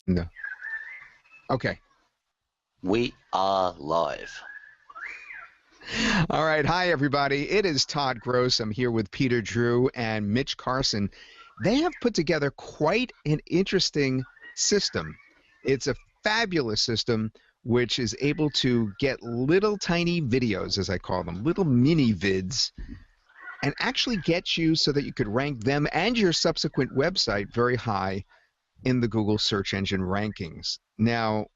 No. Okay. We are live. All right. Hi, everybody. It is Todd Gross. I'm here with Peter Drew and Mitch Carson. They have put together quite an interesting system. It's a fabulous system which is able to get little tiny videos, as I call them, little mini vids, and actually get you so that you could rank them and your subsequent website very high in the Google search engine rankings. Now,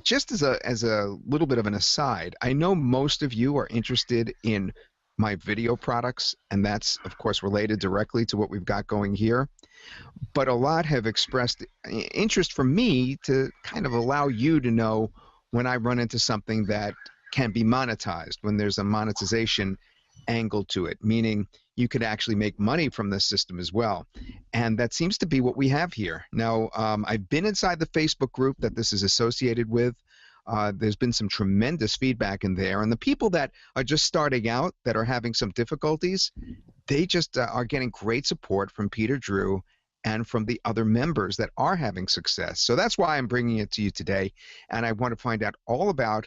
just as a little bit of an aside, I know most of you are interested in my video products, and that's of course related directly to what we've got going here. But a lot have expressed interest from me to kind of allow you to know when I run into something that can be monetized, when there's a monetization angle to it, meaning you could actually make money from this system as well. And that seems to be what we have here. Now, I've been inside the Facebook group that this is associated with. There's been some tremendous feedback in there. And the people that are just starting out, that are having some difficulties, they just are getting great support from Peter Drew and from the other members that are having success. So that's why I'm bringing it to you today. And I want to find out all about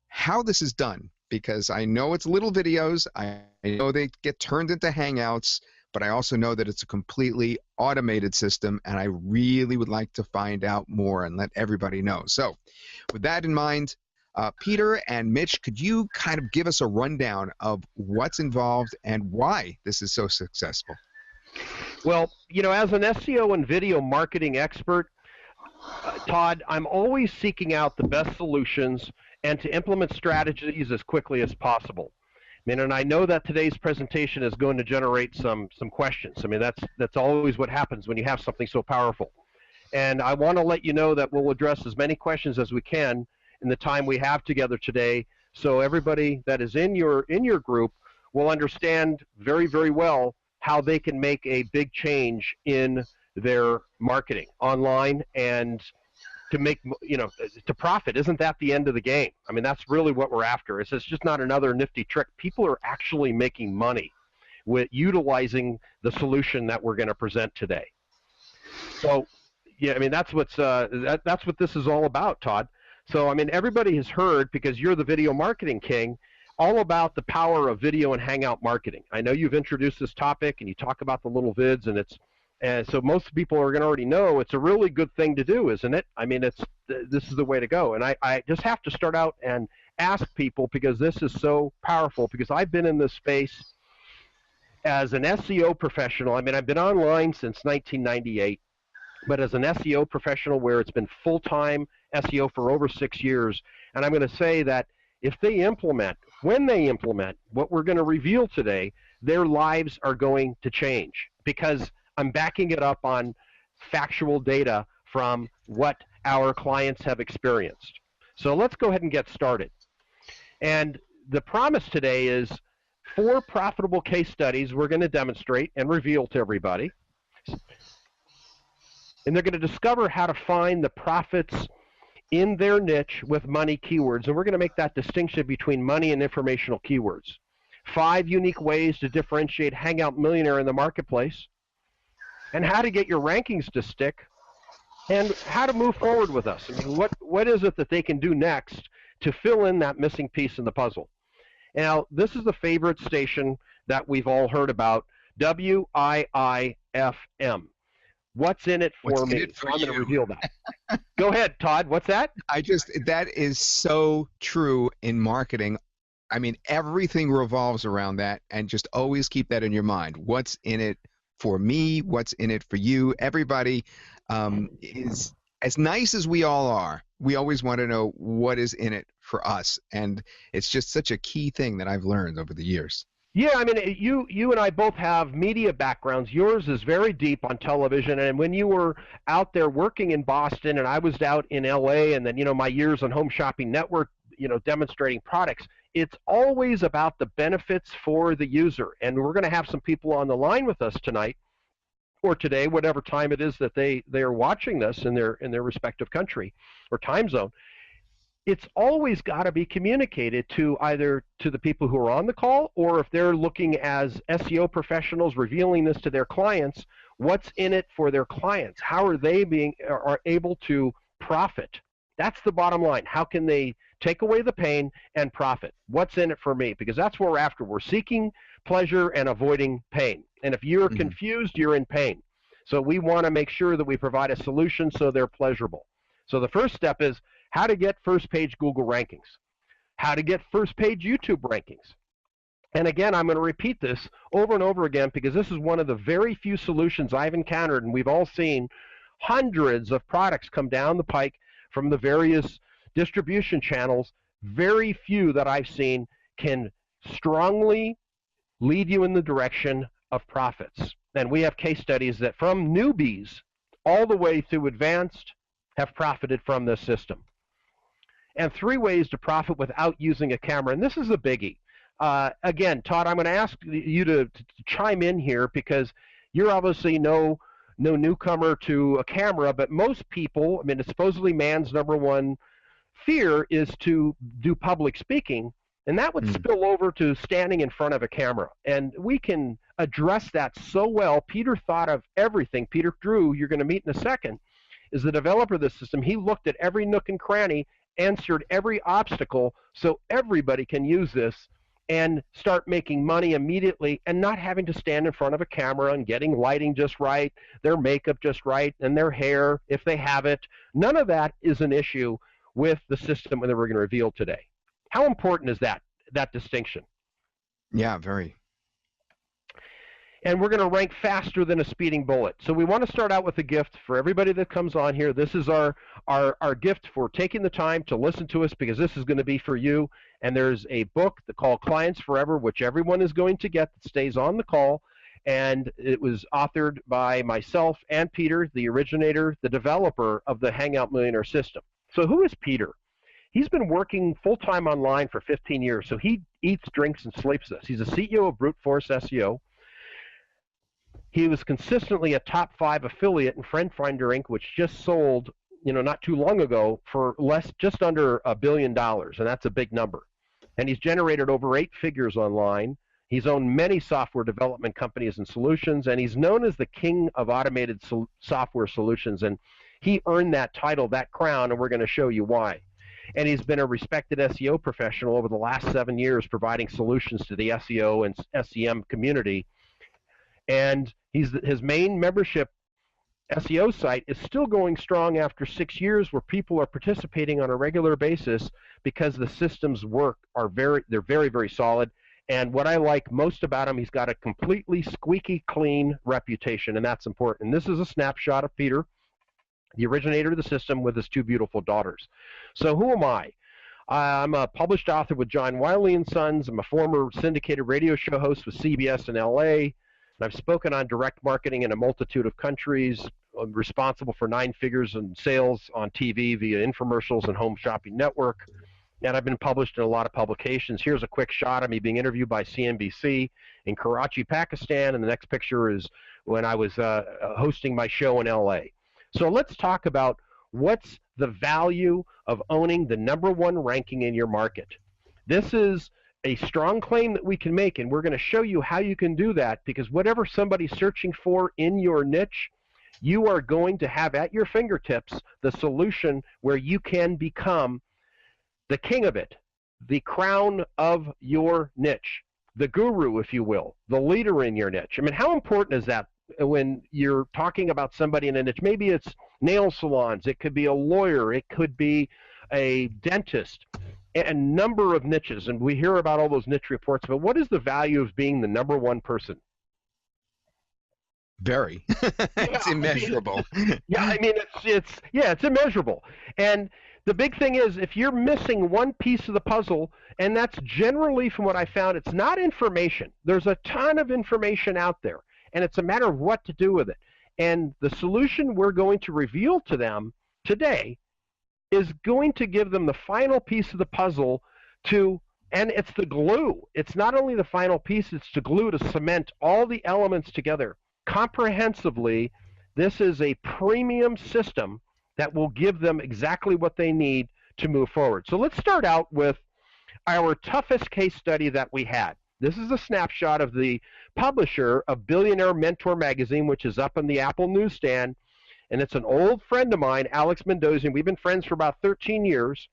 how this is done, because I know it's little videos. I know they get turned into Hangouts, but I also know that it's a completely automated system, and I really would like to find out more and let everybody know. So with that in mind, Peter and Mitch, could you kind of give us a rundown of what's involved and why this is so successful? Well, you know, as an SEO and video marketing expert, Todd, I'm always seeking out the best solutions and to implement strategies as quickly as possible. I mean, and I know that today's presentation is going to generate some questions. I mean, that's always what happens when you have something so powerful. And I want to let you know that we'll address as many questions as we can in the time we have together today, so everybody that is in your group will understand very, very well how they can make a big change in their marketing online and to make, you know, to profit. Isn't that the end of the game? I mean, that's really what we're after. It's just not another nifty trick. People are actually making money with utilizing the solution that we're going to present today. So, yeah, I mean, that's what's that's what this is all about, Todd. So, I mean, everybody has heard, because you're the video marketing king, all about the power of video and Hangout marketing. I know you've introduced this topic and you talk about the little vids, and so most people are going to already know it's a really good thing to do, isn't it? I mean, this is the way to go. And I just have to start out and ask people, because this is so powerful, because I've been in this space as an SEO professional. I mean, I've been online since 1998, but as an SEO professional where it's been full-time SEO for over 6 years, and I'm going to say that if they implement, when they implement what we're going to reveal today, their lives are going to change, because I'm backing it up on factual data from what our clients have experienced. So let's go ahead and get started. And the promise today is 4 profitable case studies we're going to demonstrate and reveal to everybody. And they're going to discover how to find the profits in their niche with money keywords. And we're going to make that distinction between money and informational keywords. 5 unique ways to differentiate Hangout Millionaire in the marketplace, and how to get your rankings to stick, and how to move forward with us. I mean, what is it that they can do next to fill in that missing piece in the puzzle? Now, this is the favorite station that we've all heard about, WIIFM. What's in it for me? So I'm going to reveal that. Go ahead, Todd. What's that? That is so true in marketing. I mean, everything revolves around that, and just always keep that in your mind. What's in it for me? What's in it for you? Everybody is, as nice as we all are, we always want to know what is in it for us. And it's just such a key thing that I've learned over the years. Yeah, I mean, you and I both have media backgrounds. Yours is very deep on television, and when you were out there working in Boston and I was out in LA, and then, you know, my years on Home Shopping Network, you know, demonstrating products, it's always about the benefits for the user. And we're going to have some people on the line with us tonight, or today, whatever time it is that they are watching this in their respective country or time zone. It's always got to be communicated to either to the people who are on the call, or if they're looking as SEO professionals revealing this to their clients, What's in it for their clients? How are they are able to profit? That's the bottom line. How can they take away the pain and profit? What's in it for me? Because that's what we're after. We're seeking pleasure and avoiding pain. And if you're confused, you're in pain. So we want to make sure that we provide a solution so they're pleasurable. So the first step is how to get first page Google rankings, how to get first page YouTube rankings. And again, I'm going to repeat this over and over again because this is one of the very few solutions I've encountered, and we've all seen hundreds of products come down the pike from the various distribution channels. Very few that I've seen can strongly lead you in the direction of profits. And we have case studies that from newbies all the way through advanced have profited from this system. And 3 ways to profit without using a camera, and this is a biggie. Again, Todd, I'm going to ask you to chime in here because you're obviously no newcomer to a camera, but most people, I mean, supposedly man's number one fear is to do public speaking, and that would spill over to standing in front of a camera. And we can address that so well. Peter thought of everything. Peter Drew, you're going to meet in a second, is the developer of this system. He looked at every nook and cranny, answered every obstacle so everybody can use this and start making money immediately and not having to stand in front of a camera and getting lighting just right, their makeup just right, and their hair, if they have it. None of that is an issue with the system that we're going to reveal today. How important is that distinction? Yeah, very. And we're going to rank faster than a speeding bullet. So we want to start out with a gift for everybody that comes on here. This is our gift for taking the time to listen to us because this is going to be for you. And there's a book called Clients Forever, which everyone is going to get that stays on the call. And it was authored by myself and Peter, the originator, the developer of the Hangout Millionaire system. So who is Peter? He's been working full-time online for 15 years. So he eats, drinks, and sleeps this. He's a CEO of Brute Force SEO. He was consistently a top 5 affiliate in FriendFinder Inc., which just sold, not too long ago for just under $1 billion, and that's a big number. And he's generated over 8 figures online. He's owned many software development companies and solutions, and he's known as the king of automated software solutions. And he earned that title, that crown, and we're going to show you why. And he's been a respected SEO professional over the last 7 years, providing solutions to the SEO and SEM community. And his main membership SEO site is still going strong after 6 years, where people are participating on a regular basis because the systems work they're very, very solid. And what I like most about him, he's got a completely squeaky clean reputation, and that's important. And this is a snapshot of Peter, the originator of the system, with his 2 beautiful daughters. So who am I? I'm a published author with John Wiley & Sons. I'm a former syndicated radio show host with CBS in LA. I've spoken on direct marketing in a multitude of countries. I'm responsible for 9 figures in sales on TV via infomercials and Home Shopping Network. And I've been published in a lot of publications. Here's a quick shot of me being interviewed by CNBC in Karachi, Pakistan. And the next picture is when I was hosting my show in LA. So let's talk about what's the value of owning the #1 ranking in your market. This is a strong claim that we can make, and we're going to show you how you can do that, because whatever somebody's searching for in your niche, you are going to have at your fingertips the solution where you can become the king of it, the crown of your niche, the guru, if you will, the leader in your niche. I mean, how important is that when you're talking about somebody in a niche? Maybe it's nail salons, it could be a lawyer, it could be a dentist, a number of niches, and we hear about all those niche reports, but what is the value of being the #1 person? Very. It's immeasurable. It's immeasurable. And the big thing is, if you're missing one piece of the puzzle, and that's generally, from what I found, it's not information. There's a ton of information out there, and it's a matter of what to do with it. And the solution we're going to reveal to them today is going to give them the final piece of the puzzle and it's the glue. It's not only the final piece, it's the glue to cement all the elements together comprehensively. This is a premium system that will give them exactly what they need to move forward. So let's start out with our toughest case study that we had. This is a snapshot of the publisher of Billionaire Mentor magazine, which is up on the Apple newsstand. And it's an old friend of mine, Alex Mendoza. We've been friends for about 13 years.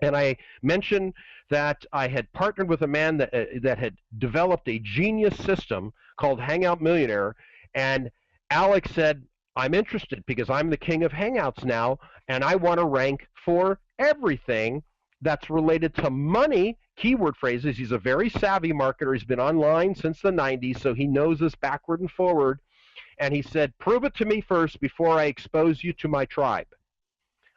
And I mentioned that I had partnered with a man that had developed a genius system called Hangout Millionaire. And Alex said, I'm interested because I'm the king of Hangouts now, and I want to rank for everything that's related to money, keyword phrases. He's a very savvy marketer. He's been online since the 90s, so he knows this backward and forward. And he said, prove it to me first before I expose you to my tribe.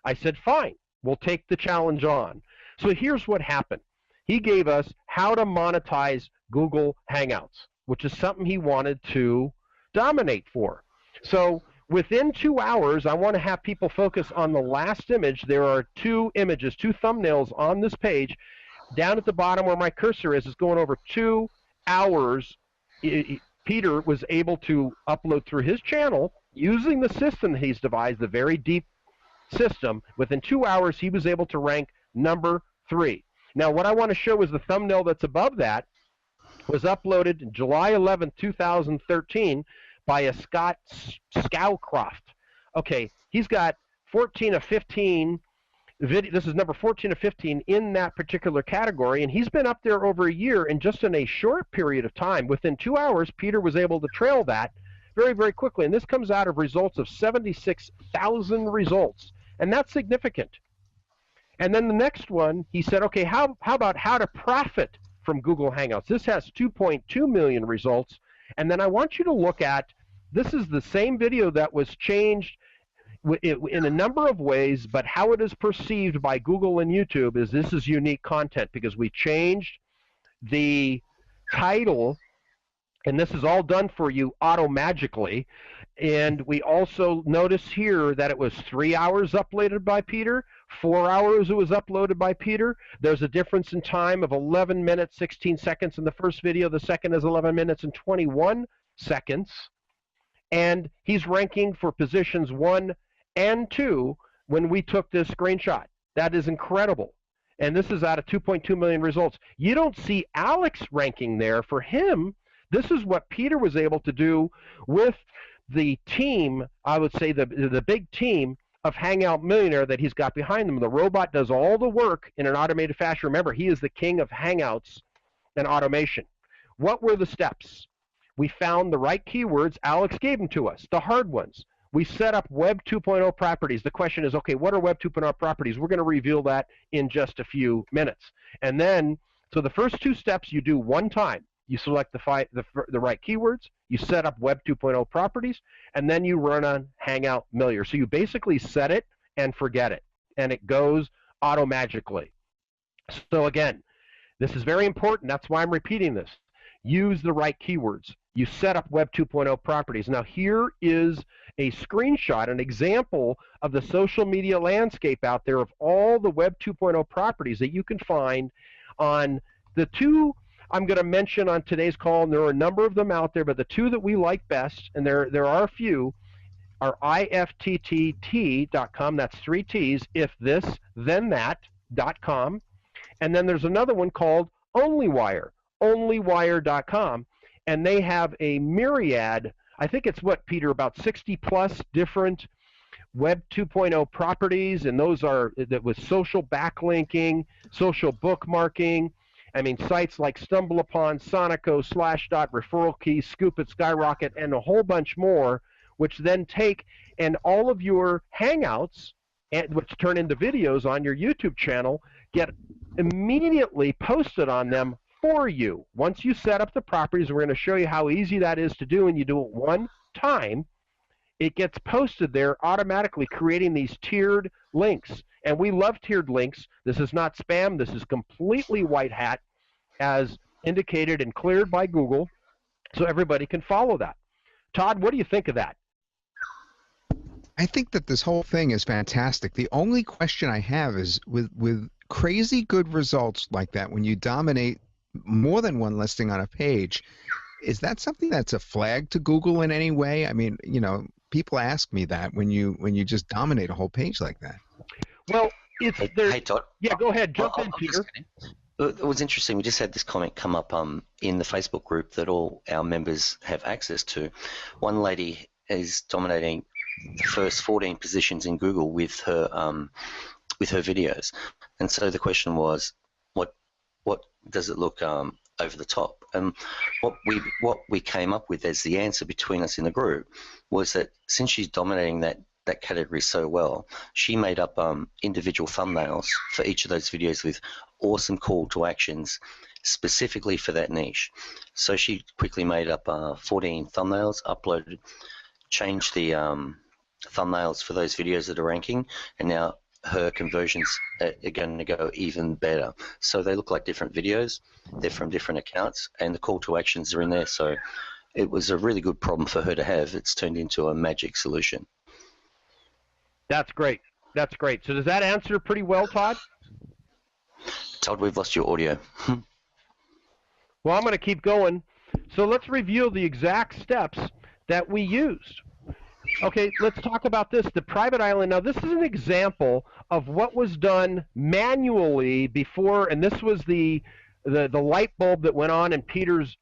I said, fine, we'll take the challenge on. So here's what happened. He gave us how to monetize Google Hangouts, which is something he wanted to dominate for. So within 2 hours, I want to have people focus on the last image. There are 2 images, 2 thumbnails on this page. Down at the bottom where my cursor is going over 2 hours. Peter was able to upload through his channel using the system that he's devised, the very deep system. Within 2 hours, he was able to rank number 3. Now, what I want to show is the thumbnail that's above that was uploaded July 11, 2013 by a Scott Scowcroft. Okay, he's got 14 of 15 video. This is number 14 of 15 in that particular category, and he's been up there over a year, and just in a short period of time, within 2 hours, Peter was able to trail that very, very quickly. And this comes out of results of 76,000 results, and that's significant. And then the next one, he said, okay, how about how to profit from Google Hangouts? This has 2.2 million results. And then I want you to look at, this is the same video that was changed in a number of ways, but how it is perceived by Google and YouTube is this is unique content because we changed the title, and this is all done for you auto-magically. And we also notice here that it was 3 hours uploaded by Peter, 4 hours it was uploaded by Peter. There's a difference in time of 11 minutes, 16 seconds in the first video. The second is 11 minutes and 21 seconds. And he's ranking for positions 1 and 2 when we took this screenshot. That is incredible. And this is out of 2.2 million results. You don't see Alex ranking there. For him, this is what Peter was able to do with the team, I would say the big team of Hangout Millionaire that he's got behind him. The robot does all the work in an automated fashion. Remember, he is the king of Hangouts and automation. What were the steps? We found the right keywords. Alex gave them to us, the hard ones. We set up Web 2.0 properties. The question is, okay, what are Web 2.0 properties? We're going to reveal that in just a few minutes. And then, so the first 2 steps you do one time. You select the right keywords, you set up Web 2.0 properties, and then you run on Hangout Millionaire. So you basically set it and forget it, and it goes auto-magically. So again, this is very important. That's why I'm repeating this. Use the right keywords. You set up Web 2.0 properties. Now here is a screenshot, an example of the social media landscape out there of all the Web 2.0 properties that you can find on the 2 I'm going to mention on today's call, and there are a number of them out there, but the 2 that we like best, and there are a few, are IFTTT.com, that's 3 T's, if this, then that.com, and then there's another one called OnlyWire, onlywire.com, and they have a myriad, I think it's what, Peter, about 60 plus different Web 2.0 properties, and those are with social backlinking, social bookmarking. I mean, sites like StumbleUpon, Sonico, Slashdot, Referral Key, Scoop.it, Skyrocket, and a whole bunch more, which then take and all of your Hangouts, which turn into videos on your YouTube channel, get immediately posted on them for you. Once you set up the properties, we're going to show you how easy that is to do, and you do it one time, it gets posted there automatically, creating these tiered links. And we love tiered links. This is not spam. This is completely white hat, as indicated and cleared by Google, so everybody can follow that. Todd, what do you think of that? I think that this whole thing is fantastic. The only question I have is with crazy good results like that, when you dominate more than one listing on a page, is that something that's a flag to Google in any way? I mean, you know, people ask me that when you just dominate a whole page like that. Well, it's there. Hey, Todd. Yeah, go ahead. Jump in, I'm Peter. It was interesting. We just had this comment come up in the Facebook group that all our members have access to. One lady is dominating the first 14 positions in Google with her videos, and so the question was, what does it look over the top? And what we came up with as the answer between us in the group was that since she's dominating that category so well, she made up individual thumbnails for each of those videos with awesome call to actions specifically for that niche. So she quickly made up 14 thumbnails, uploaded, changed the thumbnails for those videos that are ranking, and now her conversions are going to go even better. So they look like different videos, they're from different accounts, and the call to actions are in there. So it was a really good problem for her to have. It's turned into a magic solution. That's great. That's great. So does that answer pretty well, Todd? Todd, we've lost your audio. Well, I'm going to keep going. So let's review the exact steps that we used. Okay, let's talk about this. The private island. Now, this is an example of what was done manually before, and this was the light bulb that went on in Peter's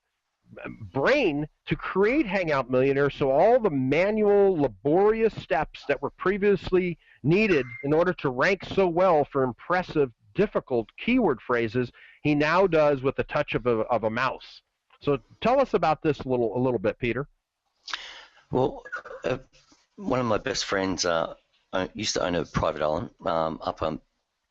brain to create Hangout Millionaire. So all the manual, laborious steps that were previously needed in order to rank so well for impressive, difficult keyword phrases, he now does with the touch of a mouse. So tell us about this a little bit, Peter. Well, one of my best friends used to own a private island up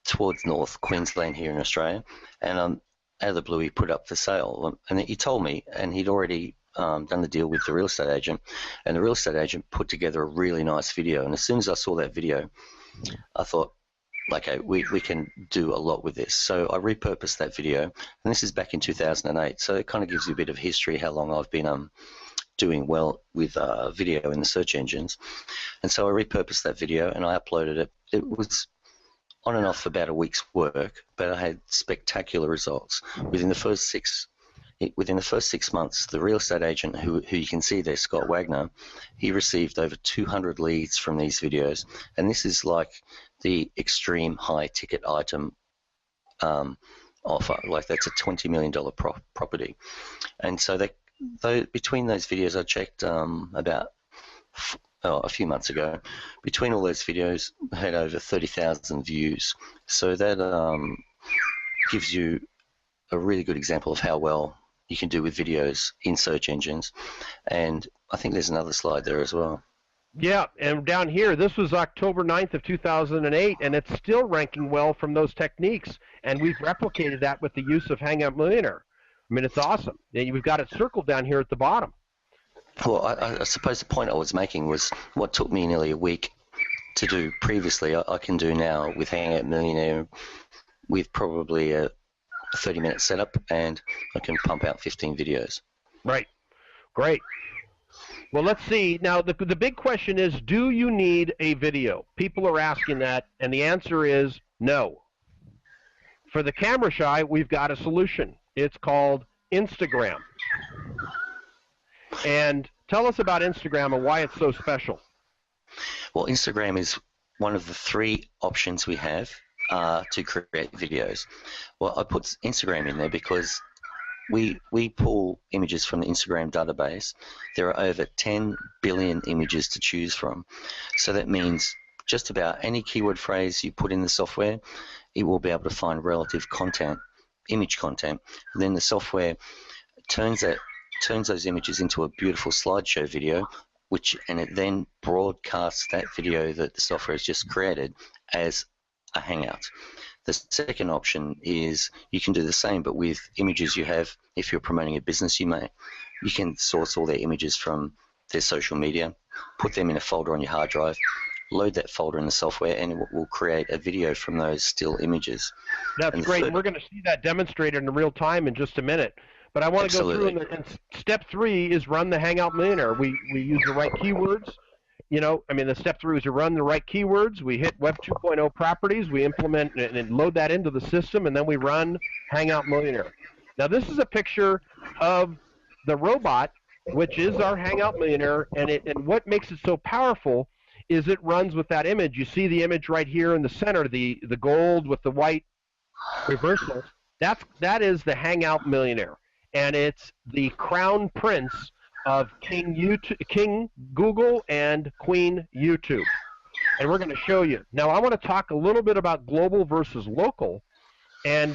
towards North Queensland here in Australia, and out of the blue he put it up for sale, and he told me, and he'd already done the deal with the real estate agent, and the real estate agent put together a really nice video. And as soon as I saw that video, I thought, okay, we can do a lot with this. So I repurposed that video, and this is back in 2008, so it kind of gives you a bit of history how long I've been doing well with video in the search engines. And so I repurposed that video and I uploaded it. It was on and off for about a week's work, but I had spectacular results. Within the first 6 months, the real estate agent who you can see there, Scott Wagner, he received over 200 leads from these videos, and this is like the extreme high ticket item offer. Like that's a $20 million property. And so between those videos, I checked about a few months ago, between all those videos, I had over 30,000 views. So that gives you a really good example of how well you can do with videos in search engines. And I think there's another slide there as well. Yeah, and down here, this was October 9th of 2008, and it's still ranking well from those techniques. And we've replicated that with the use of Hangout Millionaire. I mean, it's awesome. And we've got it circled down here at the bottom. Well, I suppose the point I was making was what took me nearly a week to do previously, I can do now with Hangout Millionaire with probably a 30-minute setup, and I can pump out 15 videos. Right. Great. Well, let's see. Now, the big question is, do you need a video? People are asking that, and the answer is no. For the camera shy, we've got a solution. It's called Instagram. And tell us about Instagram and why it's so special. Well, Instagram is one of the 3 options we have to create videos. Well, I put Instagram in there because we pull images from the Instagram database. There are over 10 billion images to choose from. So that means just about any keyword phrase you put in the software, it will be able to find relative content, image content. And then the software turns those images into a beautiful slideshow video, and it then broadcasts that video that the software has just created as a Hangout. The second option is you can do the same, but with images you have. If you're promoting a business, you can source all their images from their social media, put them in a folder on your hard drive, load that folder in the software, and it will create a video from those still images. That's great. And we're going to see that demonstrated in real time in just a minute. But I want to go through, and step 3 is run the Hangout Millionaire. We use the right keywords. The step 3 is to run the right keywords. We hit Web 2.0 properties. We implement and load that into the system, and then we run Hangout Millionaire. Now, this is a picture of the robot, which is our Hangout Millionaire, and what makes it so powerful is it runs with that image. You see the image right here in the center, the gold with the white reversal. That is the Hangout Millionaire, and it's the crown prince of King Google and Queen YouTube. And we're going to show you. Now, I want to talk a little bit about global versus local, and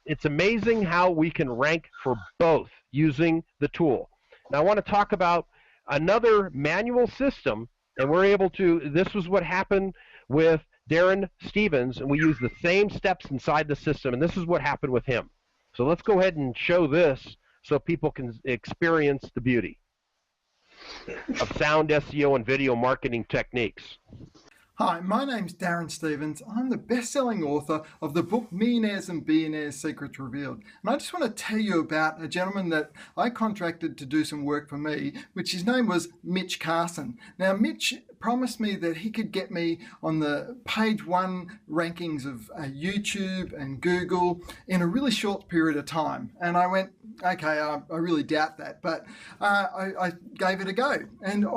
it's amazing how we can rank for both using the tool. Now, I want to talk about another manual system, and we're able to, this was what happened with Darren Stevens, and we use the same steps inside the system, and this is what happened with him. So let's go ahead and show this so people can experience the beauty of sound SEO and video marketing techniques. Hi, my name's Darren Stevens. I'm the best-selling author of the book Millionaires and Billionaires Secrets Revealed. And I just want to tell you about a gentleman that I contracted to do some work for me, which his name was Mitch Carson. Now, Mitch promised me that he could get me on the page 1 rankings of YouTube and Google in a really short period of time. And I went, okay, I really doubt that, but I gave it a go. And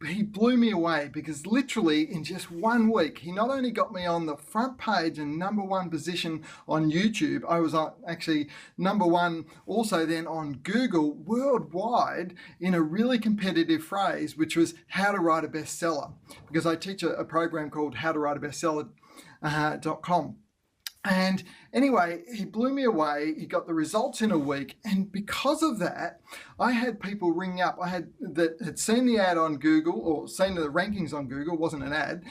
he blew me away, because literally in just 1 week, he not only got me on the front page and #1 position on YouTube, I was actually #1 also then on Google worldwide in a really competitive phrase, which was how to write a bestseller, because I teach a program called howtowriteabestseller.com. And anyway, he blew me away. He got the results in a week. And because of that, I had people ring up. That had seen the ad on Google, or seen the rankings on Google, it wasn't an ad.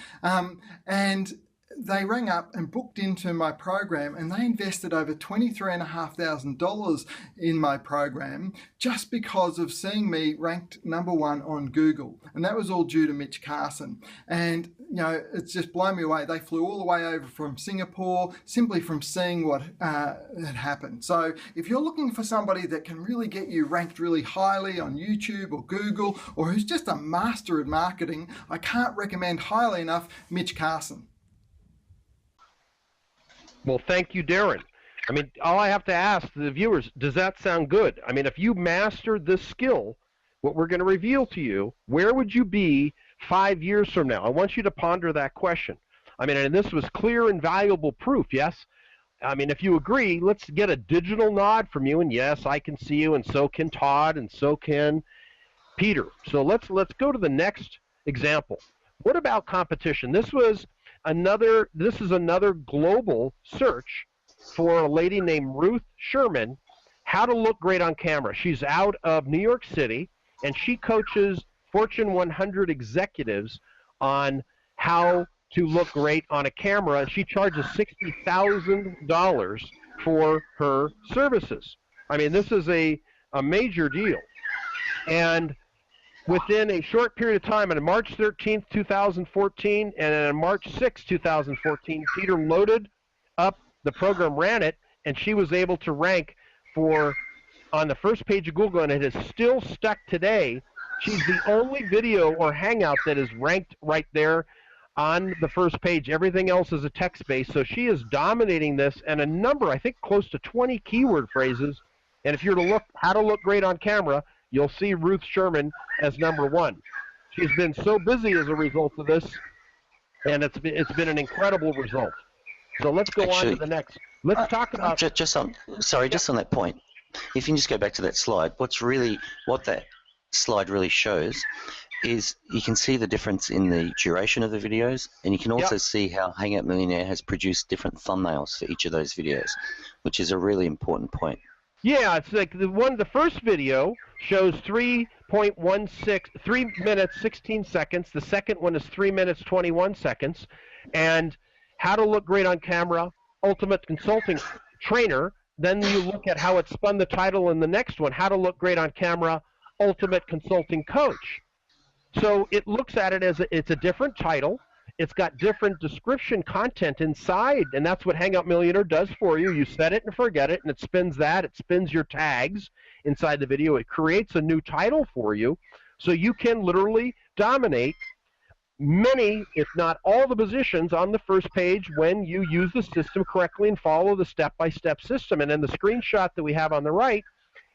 And they rang up and booked into my program, and they invested over $23,500 in my program just because of seeing me ranked #1 on Google. And that was all due to Mitch Carson. And, you know, it's just blown me away. They flew all the way over from Singapore simply from seeing what had happened. So if you're looking for somebody that can really get you ranked really highly on YouTube or Google, or who's just a master at marketing, I can't recommend highly enough Mitch Carson. Well, thank you, Darren. I mean, all I have to ask the viewers, does that sound good? I mean, if you mastered this skill, what we're going to reveal to you, where would you be 5 years from now? I want you to ponder that question. I mean, and this was clear and valuable proof, yes? I mean, if you agree, let's get a digital nod from you, and yes, I can see you, and so can Todd, and so can Peter. So let's go to the next example. What about competition? This is another global search for a lady named Ruth Sherman, how to look great on camera. She's out of New York City, and she coaches Fortune 100 executives on how to look great on a camera, and she charges $60,000 for her services. I mean, this is a major deal. And within a short period of time, on March 13th, 2014, and on March 6th, 2014, Peter loaded up the program, ran it, and she was able to rank on the first page of Google, and it is still stuck today. She's the only video or hangout that is ranked right there on the first page. Everything else is a text-based, so she is dominating this, and a number, I think close to 20 keyword phrases. And if you're to look how to look great on camera, you'll see Ruth Sherman as #1. She's been so busy as a result of this, and it's been an incredible result. So let's go on to the next. Let's talk about just on that point. If you can just go back to that slide, what that slide really shows is you can see the difference in the duration of the videos, and you can also see how Hangout Millionaire has produced different thumbnails for each of those videos, which is a really important point. Yeah, it's like the first video shows 3 minutes 16 seconds. The second one is 3 minutes 21 seconds. And how to look great on camera, Ultimate Consulting Trainer. Then you look at how it spun the title in the next one, how to look great on camera, Ultimate Consulting Coach. So it looks at it as it's a different title. It's got different description content inside, and that's what Hangout Millionaire does for you. You set it and forget it, and it spins that. It spins your tags inside the video. It creates a new title for you, so you can literally dominate many, if not all, the positions on the first page when you use the system correctly and follow the step-by-step system. And then the screenshot that we have on the right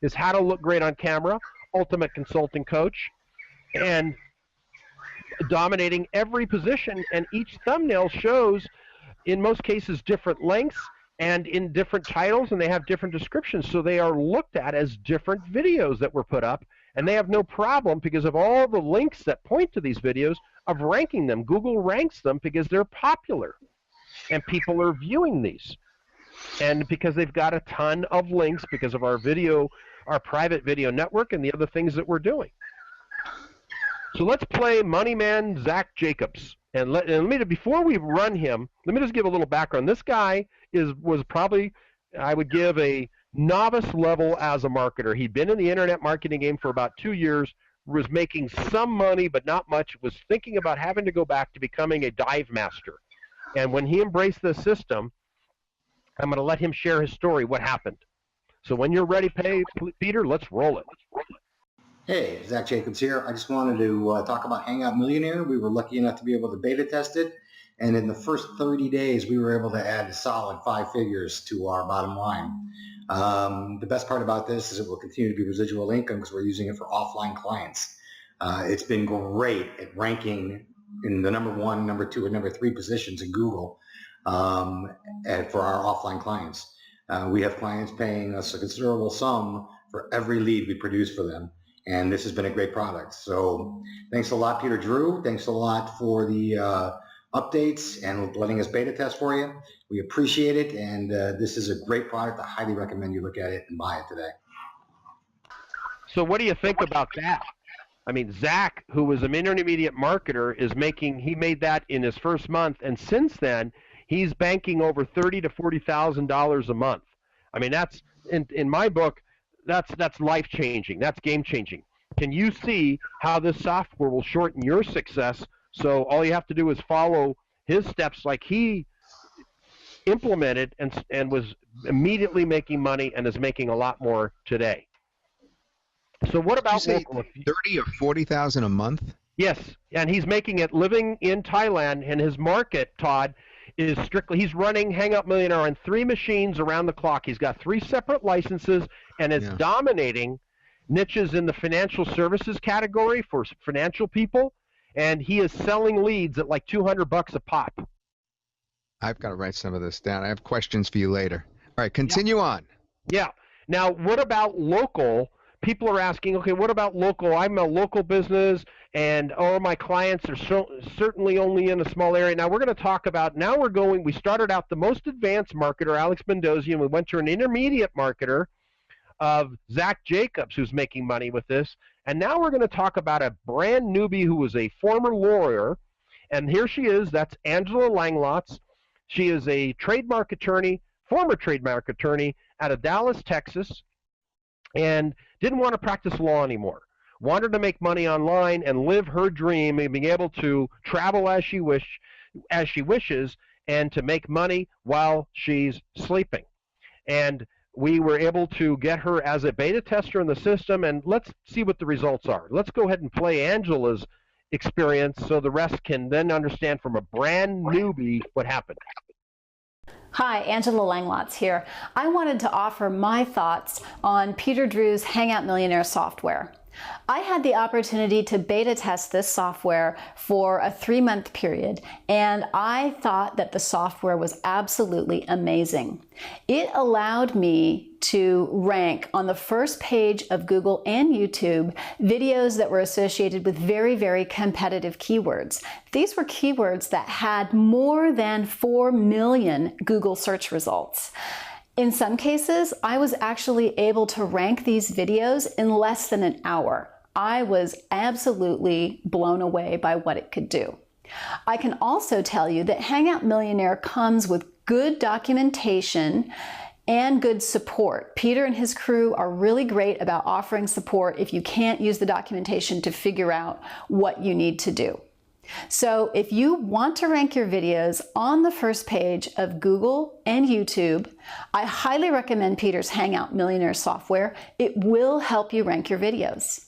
is how to look great on camera, Ultimate Consulting Coach, and dominating every position, and each thumbnail shows, in most cases, different lengths and in different titles, and they have different descriptions. So they are looked at as different videos that were put up, and they have no problem because of all the links that point to these videos of ranking them. Google ranks them because they're popular, and people are viewing these. And because they've got a ton of links because of our private video network and the other things that we're doing. So let's play Money Man Zach Jacobs. And before we run him, let me just give a little background. This guy was probably, I would give, a novice level as a marketer. He'd been in the internet marketing game for about 2 years, was making some money but not much, was thinking about having to go back to becoming a dive master. And when he embraced this system, I'm going to let him share his story, what happened. So when you're ready, Peter, let's roll it. Hey, Zach Jacobs here. I just wanted to talk about Hangout Millionaire. We were lucky enough to be able to beta test it. And in the first 30 days, we were able to add a solid 5 figures to our bottom line. The best part about this is it will continue to be residual income because we're using it for offline clients. It's been great at ranking in the number 1, number 2, and number 3 positions in Google for our offline clients. We have clients paying us a considerable sum for every lead we produce for them. And this has been a great product. So thanks a lot, Peter Drew. Thanks a lot for the updates and letting us beta test for you. We appreciate it. And this is a great product. I highly recommend you look at it and buy it today. So what do you think about that? I mean, Zach, who was an intermediate marketer, he made that in his first month. And since then, he's banking over $30,000 to $40,000 a month. I mean, that's, in my book, that's life-changing. That's game-changing. Can you see how this software will shorten your success? So all you have to do is follow his steps like he implemented and was immediately making money and is making a lot more today. So what about local? 30 or 40,000 a month? Yes, and he's making it living in Thailand, and his market, Todd, is strictly, he's running Hangout Millionaire on 3 machines around the clock. He's got 3 separate licenses, and is dominating niches in the financial services category for financial people, and he is selling leads at like $200 a pop. I've got to write some of this down. I have questions for you later. All right, continue on. Yeah. Now, what about local? People are asking, okay, what about local? I'm a local business, and all my clients are certainly only in a small area. Now, we're going to talk about, we started out the most advanced marketer, Alex Mendoza, and we went to an intermediate marketer of Zach Jacobs, who's making money with this. And now we're going to talk about a brand newbie who was a former lawyer. And here she is. That's Angela Langlotz. She is a trademark attorney, former trademark attorney out of Dallas, Texas, and didn't want to practice law anymore. Wanted to make money online and live her dream and being able to travel as she wishes and to make money while she's sleeping. And we were able to get her as a beta tester in the system, and let's see what the results are. Let's go ahead and play Angela's experience so the rest can then understand from a brand newbie what happened. Hi, Angela Langlotz here. I wanted to offer my thoughts on Peter Drew's Hangout Millionaire software. I had the opportunity to beta test this software for a 3-month period, and I thought that the software was absolutely amazing. It allowed me to rank on the first page of Google and YouTube videos that were associated with very, very competitive keywords. These were keywords that had more than 4 million Google search results. In some cases, I was actually able to rank these videos in less than an hour. I was absolutely blown away by what it could do. I can also tell you that Hangout Millionaire comes with good documentation and good support. Peter and his crew are really great about offering support if you can't use the documentation to figure out what you need to do. So if you want to rank your videos on the first page of Google and YouTube, I highly recommend Peter's Hangout Millionaire software. It will help you rank your videos.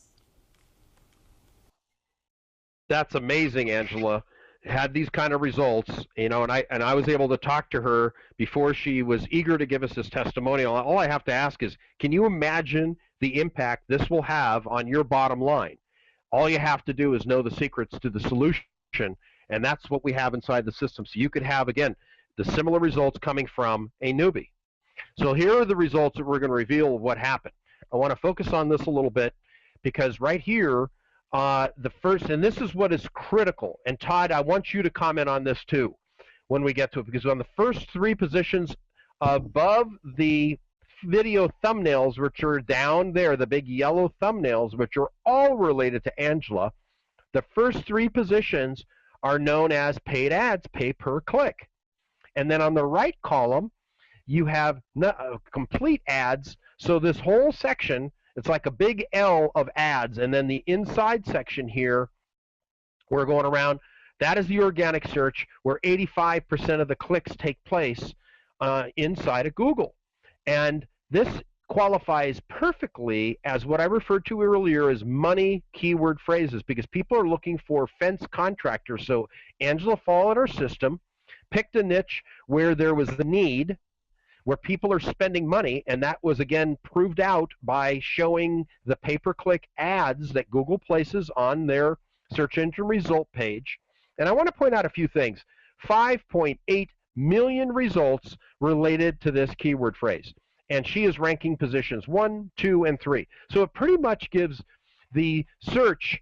That's amazing, Angela. Had these kind of results, and I was able to talk to her before she was eager to give us this testimonial. All I have to ask is, can you imagine the impact this will have on your bottom line? All you have to do is know the secrets to the solution, and that's what we have inside the system. So you could have, again, the similar results coming from a newbie. So here are the results that we're going to reveal of what happened. I want to focus on this a little bit because right here, the first, and this is what is critical, and Todd, I want you to comment on this too when we get to it, because on the first 3 positions above the video thumbnails, which are down there, the big yellow thumbnails, which are all related to Angela, the first 3 positions are known as paid ads, pay per click. And then on the right column, you have complete ads. So this whole section, it's like a big L of ads. And then the inside section here, we're going around, that is the organic search where 85% of the clicks take place inside of Google. And this qualifies perfectly as what I referred to earlier as money keyword phrases, because people are looking for fence contractors. So Angela followed our system, picked a niche where there was the need, where people are spending money, and that was again proved out by showing the pay-per-click ads that Google places on their search engine result page. And I want to point out a few things. 5.8 million results related to this keyword phrase. And she is ranking positions 1, 2, and 3. So it pretty much gives the search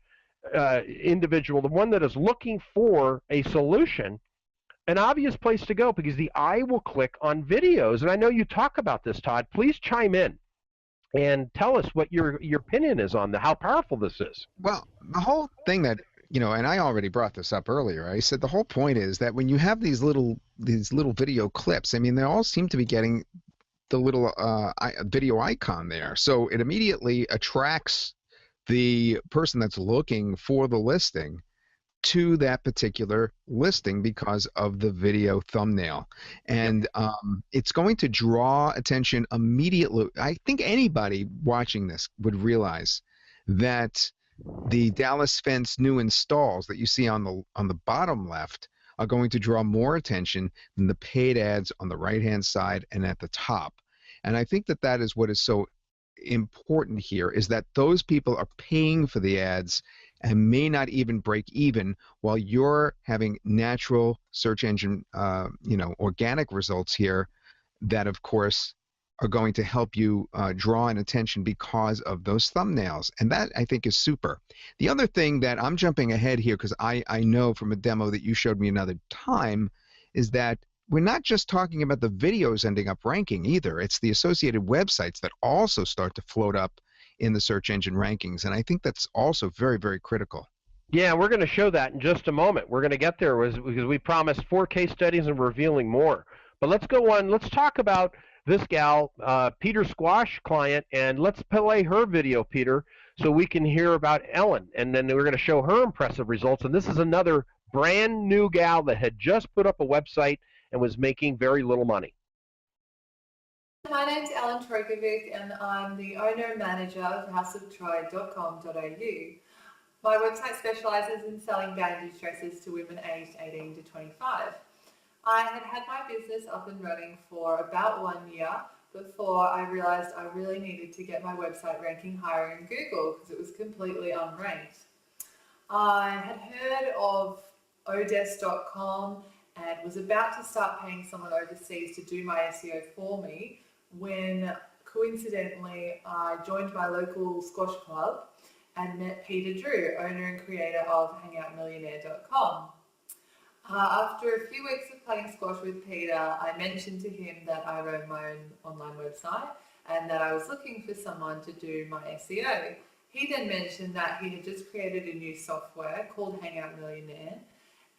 individual, the one that is looking for a solution, an obvious place to go, because the eye will click on videos. And I know you talk about this, Todd. Please chime in and tell us what your opinion is on how powerful this is. Well, the whole thing that, and I already brought this up earlier. I said the whole point is that when you have these little video clips, I mean, they all seem to be getting the little video icon there. So it immediately attracts the person that's looking for the listing to that particular listing because of the video thumbnail. And it's going to draw attention immediately. I think anybody watching this would realize that the Dallas Fence new installs that you see on the bottom left are going to draw more attention than the paid ads on the right-hand side and at the top. And I think that is what is so important here, is that those people are paying for the ads and may not even break even, while you're having natural search engine, organic results here that, of course, are going to help you draw in attention because of those thumbnails. And that, I think, is super. The other thing that I'm jumping ahead here, because I know from a demo that you showed me another time, is that we're not just talking about the videos ending up ranking either. It's the associated websites that also start to float up in the search engine rankings. And I think that's also very, very critical. Yeah, we're going to show that in just a moment. We're going to get there because we promised 4 case studies and we're revealing more. But let's go on. Let's talk about this gal, Peter Squash client, and let's play her video, Peter, so we can hear about Ellen. And then we're going to show her impressive results. And this is another brand new gal that had just put up a website and was making very little money. My name's Ellen Trokovic, and I'm the owner and manager of houseoftroy.com.au. My website specialises in selling bandage dresses to women aged 18 to 25. I had my business up and running for about 1 year before I realised I really needed to get my website ranking higher in Google because it was completely unranked. I had heard of Odesk.com and was about to start paying someone overseas to do my SEO for me when coincidentally I joined my local squash club and met Peter Drew, owner and creator of HangoutMillionaire.com. After a few weeks of playing squash with Peter, I mentioned to him that I run my own online website and that I was looking for someone to do my SEO. He then mentioned that he had just created a new software called Hangout Millionaire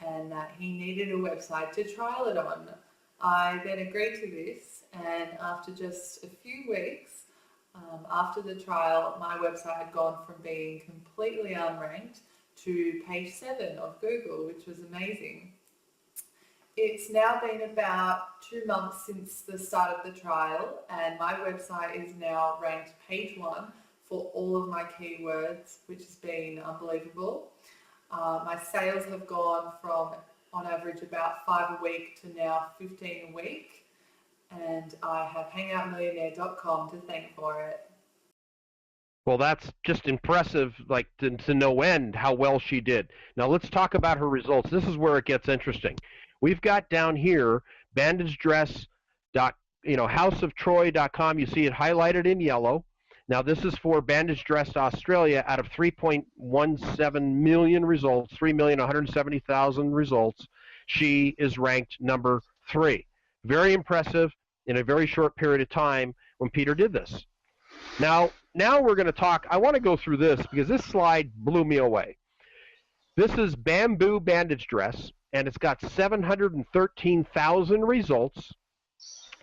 and that he needed a website to trial it on. I then agreed to this, and after just a few weeks after the trial, my website had gone from being completely unranked to page 7 of Google, which was amazing. It's now been about 2 months since the start of the trial, and my website is now ranked page 1 for all of my keywords, which has been unbelievable. My sales have gone from, on average, about 5 a week to now 15 a week, and I have HangoutMillionaire.com to thank for it. Well, that's just impressive, like to no end how well she did. Now let's talk about her results. This is where it gets interesting. We've got down here bandagedress. Houseoftroy.com. You see it highlighted in yellow. Now this is for Bandage Dress Australia. Out of 3.17 million results, 3,170,000 results, she is ranked number 3. Very impressive in a very short period of time when Peter did this. Now we're going to talk. I want to go through this because this slide blew me away. This is Bamboo Bandage Dress, and it's got 713,000 results,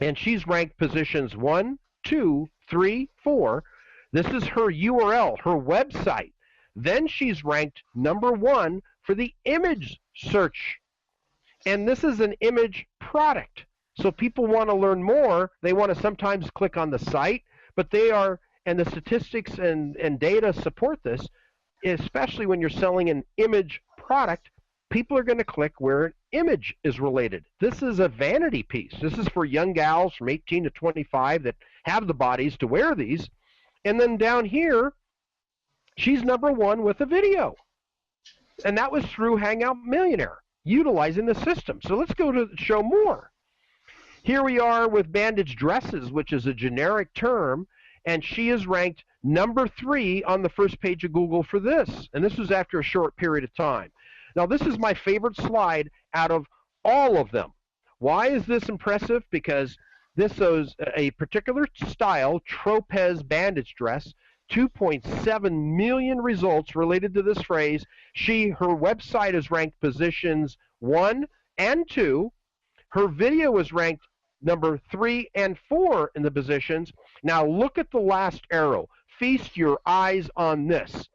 and she's ranked positions 1, 2, 3, 4. This is her URL, her website. Then she's ranked number 1 for the image search. And this is an image product. So people want to learn more. They want to sometimes click on the site, but they are, and the statistics and data support this, especially when you're selling an image product, people are going to click where an image is related. This is a vanity piece. This is for young gals from 18 to 25 that have the bodies to wear these. And then down here, she's number 1 with a video. And that was through Hangout Millionaire, utilizing the system. So let's go to show more. Here we are with bandage dresses, which is a generic term, and she is ranked number 3 on the first page of Google for this. And this was after a short period of time. Now, this is my favorite slide out of all of them. Why is this impressive? Because this is a particular style, Tropez bandage dress, 2.7 million results related to this phrase. Her website is ranked positions 1 and 2. Her video is ranked number 3 and 4 in the positions. Now look at the last arrow. Feast your eyes on this.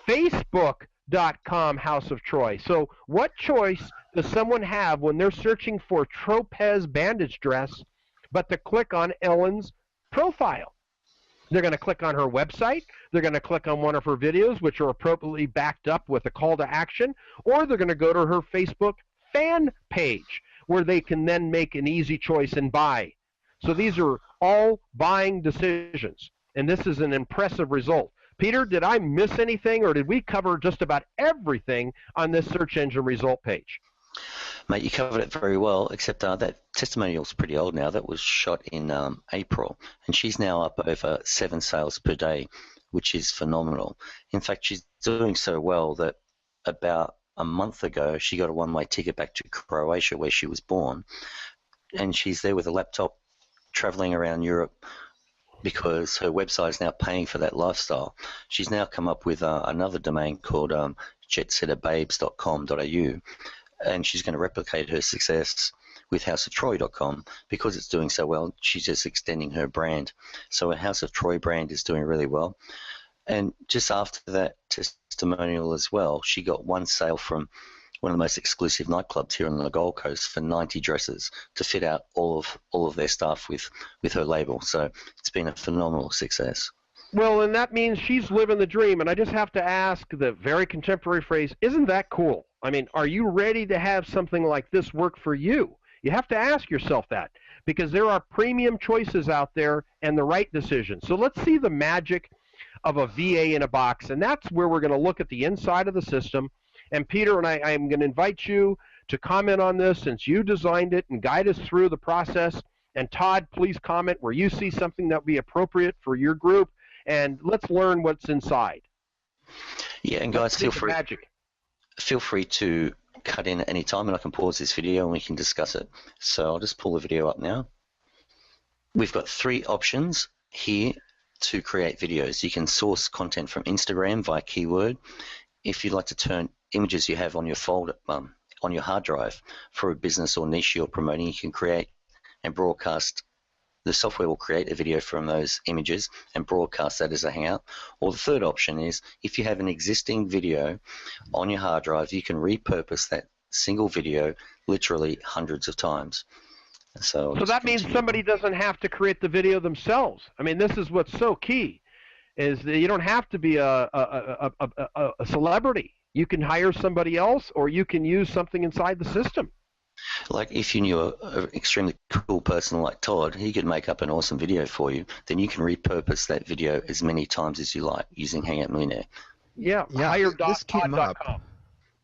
Facebook.com House of Troy. So what choice does someone have when they're searching for Tropez bandage dress but to click on Ellen's profile? They're going to click on her website, they're going to click on one of her videos, which are appropriately backed up with a call to action, or they're going to go to her Facebook fan page, where they can then make an easy choice and buy. So these are all buying decisions, and this is an impressive result. Peter, did I miss anything, or did we cover just about everything on this search engine result page? Mate, you covered it very well, except that testimonial's pretty old now. That was shot in April, and she's now up over 7 sales per day, which is phenomenal. In fact, she's doing so well that about a month ago, she got a one-way ticket back to Croatia, where she was born, and she's there with a laptop traveling around Europe because her website is now paying for that lifestyle. She's now come up with another domain called jetsetterbabes.com.au, and she's going to replicate her success with houseoftroy.com. Because it's doing so well, she's just extending her brand. So her House of Troy brand is doing really well. And just after that testimonial as well, she got one sale from one of the most exclusive nightclubs here on the Gold Coast for 90 dresses to fit out all of their staff with her label. So it's been a phenomenal success. Well, and that means she's living the dream. And I just have to ask the very contemporary phrase, isn't that cool? I mean, are you ready to have something like this work for you? You have to ask yourself that, because there are premium choices out there and the right decisions. So let's see the magic of a VA in a box, and that's where we're going to look at the inside of the system. And Peter and I am going to invite you to comment on this, since you designed it, and guide us through the process. And Todd, please comment where you see something that would be appropriate for your group, and let's learn what's inside. Yeah, and guys, feel free to cut in at any time, and I can pause this video and we can discuss it. So I'll just pull the video up now. We've got 3 options here to create videos. You can source content from Instagram via keyword. If you'd like to turn images you have on your folder, on your hard drive for a business or niche you're promoting, you can create and broadcast. The software will create a video from those images and broadcast that as a Hangout. Or the third option is, if you have an existing video on your hard drive, you can repurpose that single video literally hundreds of times. So that means somebody doesn't have to create the video themselves. I mean, this is what's so key, is that you don't have to be a celebrity. You can hire somebody else, or you can use something inside the system. Like if you knew an extremely cool person like Todd, he could make up an awesome video for you. Then you can repurpose that video as many times as you like using Hangout Millionaire. Yeah, this came up.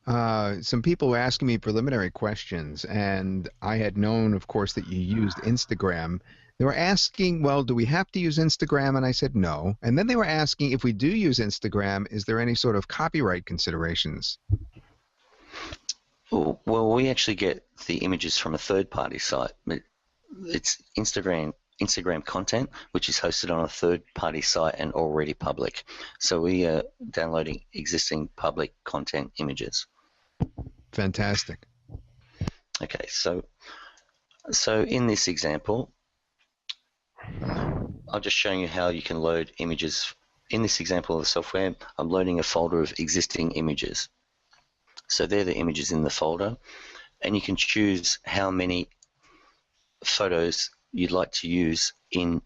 Some people were asking me preliminary questions, and I had known, of course, that you used Instagram. They were asking, well, do we have to use Instagram? And I said no. And then they were asking, if we do use Instagram, is there any sort of copyright considerations? Well, we actually get the images from a third-party site. It's Instagram content, which is hosted on a third-party site and already public. So we are downloading existing public content images. Fantastic. Okay, so in this example, I'm just showing you how you can load images. In this example of the software, I'm loading a folder of existing images. So they're the images in the folder, and you can choose how many photos you'd like to use in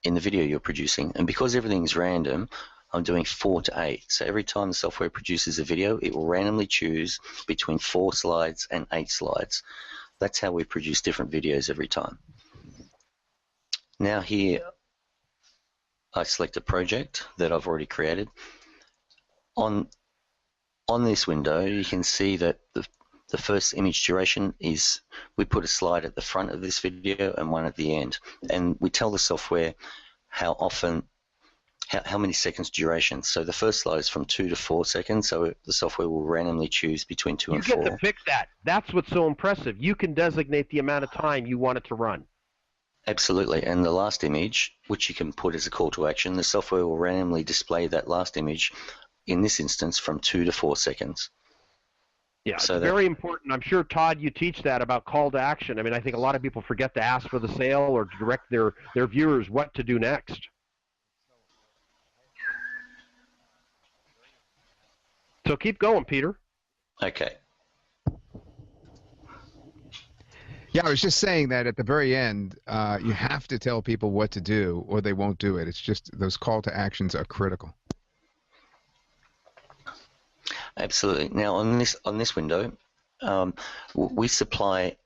the video you're producing. And because everything's random, I'm doing 4 to 8. So every time the software produces a video, it will randomly choose between 4 slides and 8 slides. That's how we produce different videos every time. Now here, I select a project that I've already created. On this window, you can see that the first image duration is, we put a slide at the front of this video and one at the end. And we tell the software how many seconds duration. So the first slide is from 2 to 4 seconds, so the software will randomly choose between 2 and 4. You get to pick that. That's what's so impressive. You can designate the amount of time you want it to run. Absolutely, and the last image, which you can put as a call to action, the software will randomly display that last image, in this instance, from 2 to 4 seconds. Yeah, so it's very important. I'm sure, Todd, you teach that about call to action. I mean, I think a lot of people forget to ask for the sale or direct their viewers what to do next. So keep going, Peter. Okay. Yeah, I was just saying that at the very end, you have to tell people what to do or they won't do it. It's just those call to actions are critical. Absolutely. Now on this window, we supply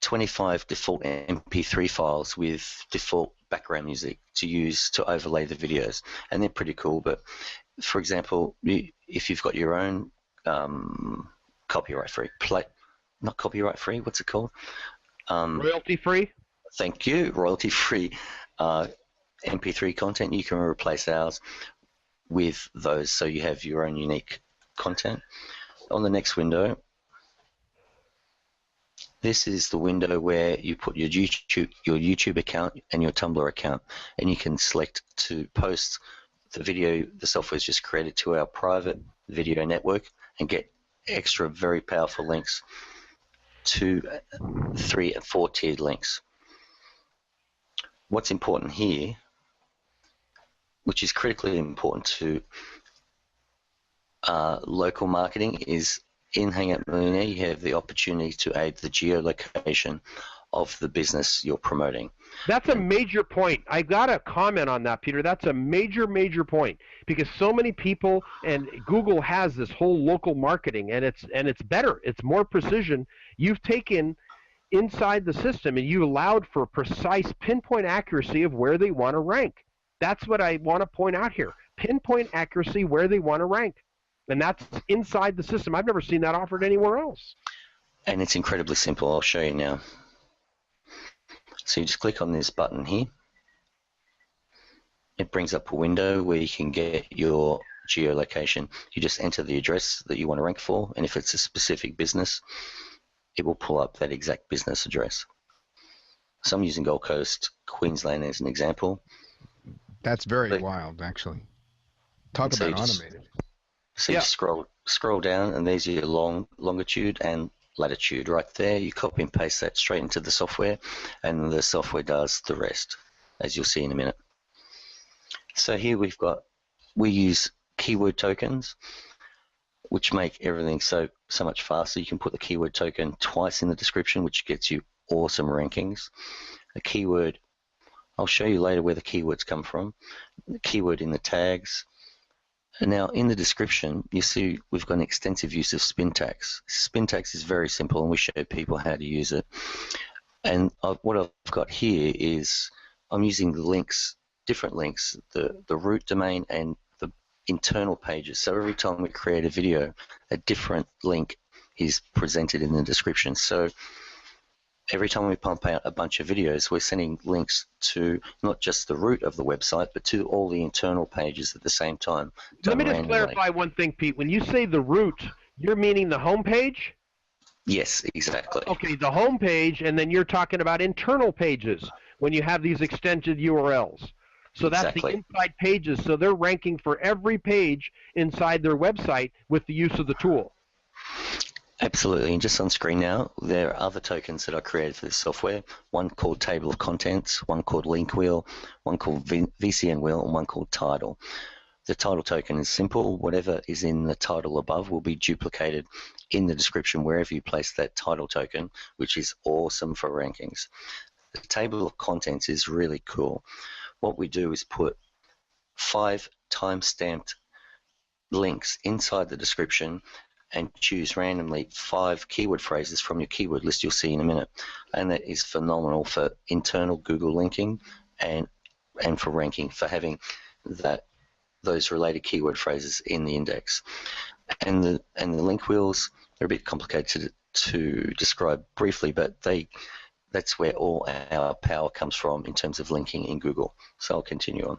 25 default MP3 files with default background music to use to overlay the videos, and they're pretty cool. But for example, if you've got your own copyright-free, not copyright-free, what's it called? Royalty-free? Thank you. Royalty-free MP3 content, you can replace ours with those, so you have your own unique content. On the next window, this is the window where you put your YouTube account and your Tumblr account, and you can select to post the video the software's just created to our private video network and get extra very powerful links, 2, 3, and 4 tiered links. What's important here, which is critically important to local marketing, is in Hangout Millionaire you have the opportunity to add the geolocation of the business you're promoting. That's a major point. I got a comment on that, Peter. That's a major point, because so many people, and Google has this whole local marketing, and it's better. It's more precision. You've taken inside the system and you allowed for precise pinpoint accuracy of where they want to rank. That's what I want to point out here. Pinpoint accuracy where they want to rank. And that's inside the system. I've never seen that offered anywhere else. And it's incredibly simple. I'll show you now. So you just click on this button here. It brings up a window where you can get your geolocation. You just enter the address that you want to rank for, and if it's a specific business, it will pull up that exact business address. So I'm using Gold Coast, Queensland as an example. That's very wild, actually. Talk about automated. So you scroll down, and there's your longitude and latitude right there. You copy and paste that straight into the software, and the software does the rest, as you'll see in a minute. So here we use keyword tokens, which make everything so much faster. You can put the keyword token twice in the description, which gets you awesome rankings. A keyword, I'll show you later where the keywords come from. The keyword in the tags. And now in the description, you see we've got an extensive use of Spintax. Spintax is very simple, and we show people how to use it. And what I've got here is I'm using the links, different links, the root domain and internal pages. So every time we create a video, a different link is presented in the description. So every time we pump out a bunch of videos, we're sending links to not just the root of the website, but to all the internal pages at the same time. Let me just clarify one thing, Pete. When you say the root, you're meaning the home page? Yes, exactly. Okay, the home page, and then you're talking about internal pages when you have these extended URLs. So that's the inside pages. So they're ranking for every page inside their website with the use of the tool. Absolutely. And just on screen now, there are other tokens that I created for this software. One called Table of Contents, one called Link Wheel, one called VCN Wheel, and one called Title. The title token is simple. Whatever is in the title above will be duplicated in the description wherever you place that title token, which is awesome for rankings. The Table of Contents is really cool. What we do is put 5 time-stamped links inside the description and choose randomly 5 keyword phrases from your keyword list you'll see in a minute. And that is phenomenal for internal Google linking and for ranking, for having those related keyword phrases in the index. And the link wheels are a bit complicated to describe briefly, but that's where all our power comes from in terms of linking in Google. So I'll continue on.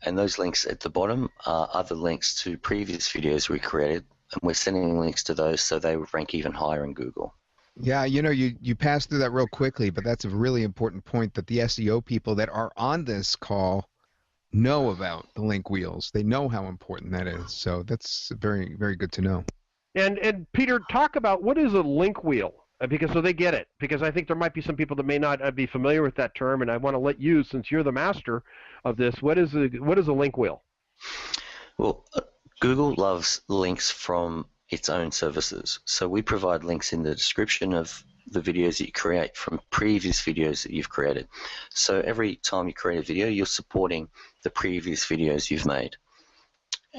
And those links at the bottom are other links to previous videos we created, and we're sending links to those so they would rank even higher in Google. Yeah, you passed through that real quickly, but that's a really important point that the SEO people that are on this call know about the link wheels. They know how important that is. So that's very, very good to know. And Peter, talk about what is a link wheel, because so they get it. Because I think there might be some people that may not be familiar with that term, and I want to let you, since you're the master of this, what is a link wheel? Well, Google loves links from its own services. So we provide links in the description of the videos that you create from previous videos that you've created. So every time you create a video, you're supporting the previous videos you've made.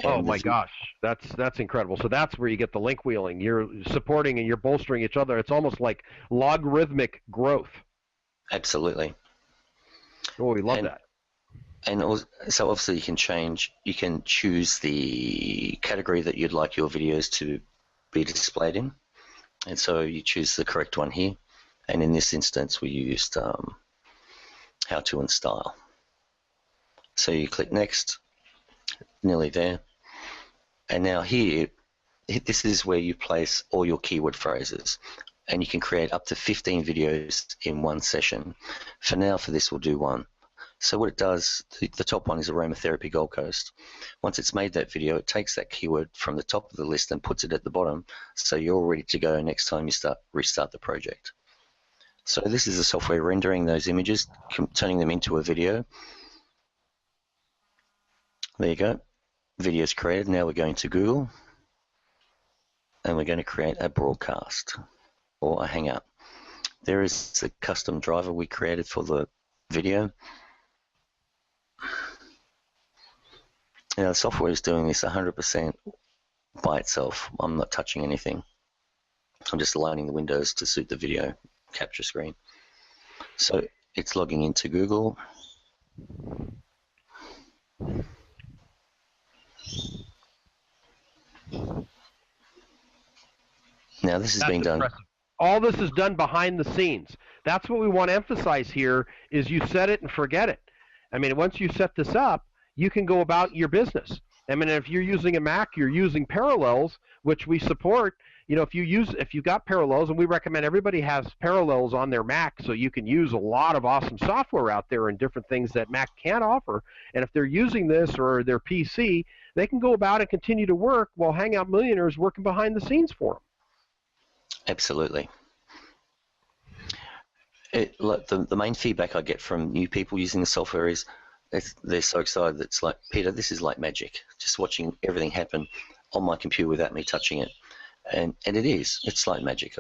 Oh my gosh, that's incredible. So that's where you get the link wheeling. You're supporting and you're bolstering each other. It's almost like logarithmic growth. Absolutely. Oh, we love that. And also, so obviously you can choose the category that you'd like your videos to be displayed in. And so you choose the correct one here. And in this instance, we used how to and style. So you click next, nearly there. And now here, this is where you place all your keyword phrases. And you can create up to 15 videos in one session. For now, for this, we'll do one. So what it does, the top one is aromatherapy Gold Coast. Once it's made that video, it takes that keyword from the top of the list and puts it at the bottom, so you're all ready to go next time you restart the project. So this is the software rendering those images, turning them into a video. There you go. Video's created. Now we're going to Google, and we're going to create a broadcast or a Hangout. There is the custom driver we created for the video. Now the software is doing this 100% by itself. I'm not touching anything. I'm just aligning the windows to suit the video capture screen. So it's logging into Google. Now this is being done. All this is done behind the scenes. That's what we want to emphasize here is you set it and forget it. I mean, once you set this up, you can go about your business. I mean, if you're using a Mac, you're using Parallels, which we support. You know, if you've got Parallels, and we recommend everybody has Parallels on their Mac, so you can use a lot of awesome software out there and different things that Mac can't offer. And if they're using this or their PC, they can go about and continue to work while Hangout Millionaire is working behind the scenes for them. Absolutely. The main feedback I get from new people using the software is they're so excited. It's like, Peter, this is like magic. Just watching everything happen on my computer without me touching it. And it is. It's like magic.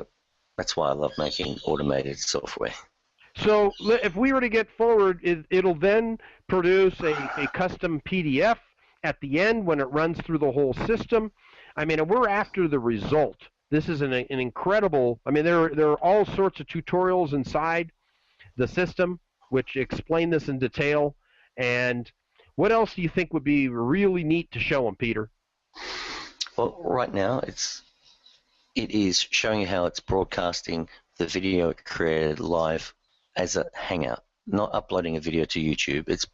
That's why I love making automated software. So if we were to get forward, it'll then produce a custom PDF at the end when it runs through the whole system. I mean, we're after the result. This is an incredible, I mean, there are all sorts of tutorials inside the system which explain this in detail. And What else do you think would be really neat to show them, Peter? Well, right now it is showing you how it's broadcasting the video it created live as a Hangout, not uploading a video to YouTube. It's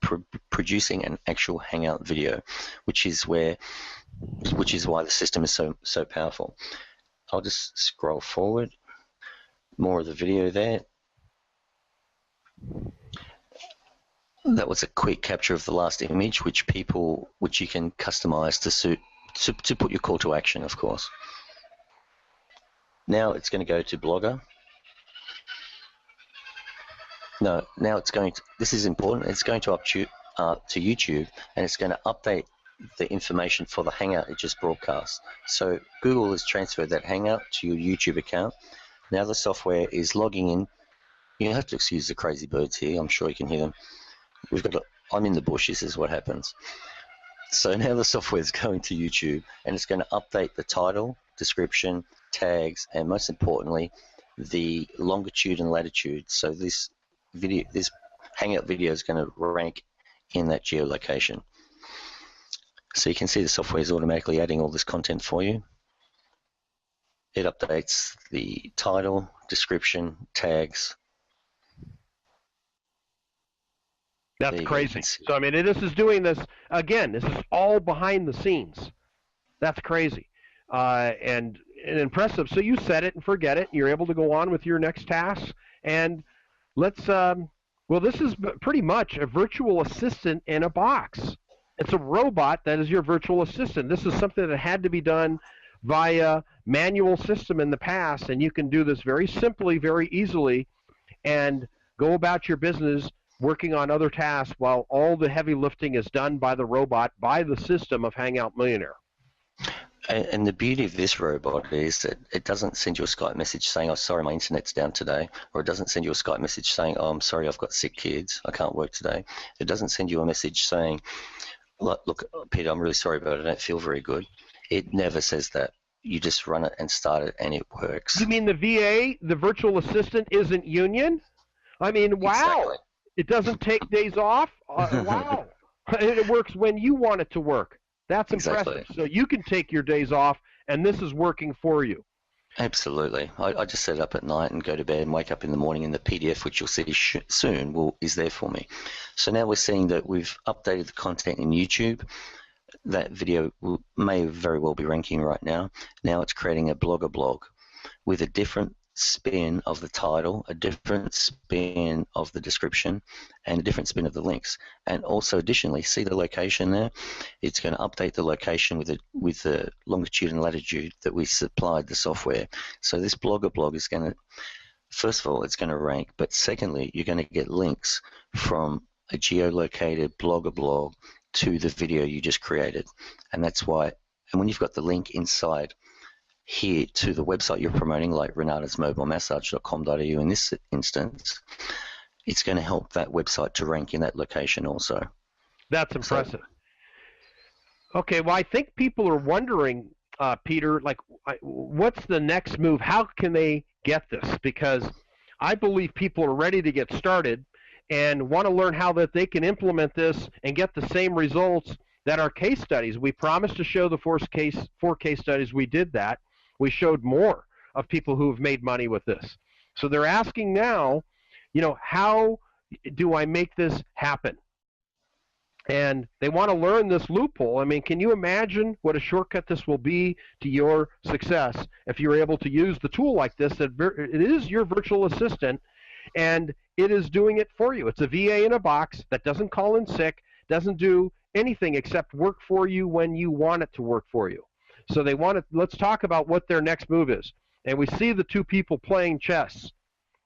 producing an actual Hangout video, which is why the system is so powerful. I'll just scroll forward. More of the video there. That was a quick capture of the last image, which you can customize to put your call to action, of course. Now it's going to go to Blogger. No, now it's going to, this is important, it's going to to YouTube, and it's going to update the information for the Hangout it just broadcast. So Google has transferred that Hangout to your YouTube account. Now the software is logging in. You have to excuse the crazy birds here, I'm sure you can hear them. I'm in the bush, this is what happens. So now the software is going to YouTube, and it's going to update the title, description, tags, and most importantly, the longitude and latitude. So this Hangout video is going to rank in that geolocation. So you can see the software is automatically adding all this content for you. It updates the title, description, tags. That's crazy. So, I mean, this is doing this, again, this is all behind the scenes. That's crazy. And impressive. So you set it and forget it. You're able to go on with your next task. And let's, well, this is pretty much a virtual assistant in a box. It's a robot that is your virtual assistant. This is something that had to be done via manual system in the past, and you can do this very simply, very easily, and go about your business working on other tasks while all the heavy lifting is done by the robot, by the system of Hangout Millionaire. And the beauty of this robot is that it doesn't send you a Skype message saying, oh, sorry, my internet's down today, or it doesn't send you a Skype message saying, oh, I'm sorry, I've got sick kids, I can't work today. It doesn't send you a message saying, look, Peter, I'm really sorry, but I don't feel very good. It never says that. You just run it and start it, and it works. You mean the VA, the virtual assistant, isn't union? I mean, wow. Exactly. It doesn't take days off? Wow. It works when you want it to work. That's impressive. Exactly. So you can take your days off, and this is working for you. Absolutely. I just set it up at night and go to bed and wake up in the morning, and the PDF, which you'll see soon, is there for me. So now we're seeing that we've updated the content in YouTube. That video may very well be ranking right now. Now it's creating a Blogger blog with a different spin of the title, a different spin of the description, and a different spin of the links. And also additionally, see the location there? It's going to update the location with the longitude and latitude that we supplied the software. So this Blogger blog is going to, first of all, it's going to rank, but secondly, you're going to get links from a geolocated Blogger blog to the video you just created. And that's why, and when you've got the link inside here to the website you're promoting, like renatasmobilemassage.com.au in this instance, it's going to help that website to rank in that location also. That's impressive. Okay, well, I think people are wondering, Peter, like, what's the next move? How can they get this? Because I believe people are ready to get started and want to learn how that they can implement this and get the same results that our case studies. We promised to show the four case studies. We did that. We showed more of people who have made money with this. So they're asking now, you know, how do I make this happen? And they want to learn this loophole. I mean, can you imagine what a shortcut this will be to your success if you're able to use the tool like this? That it is your virtual assistant, and it is doing it for you. It's a VA in a box that doesn't call in sick, doesn't do anything except work for you when you want it to work for you. So they want to, let's talk about what their next move is. And we see the two people playing chess.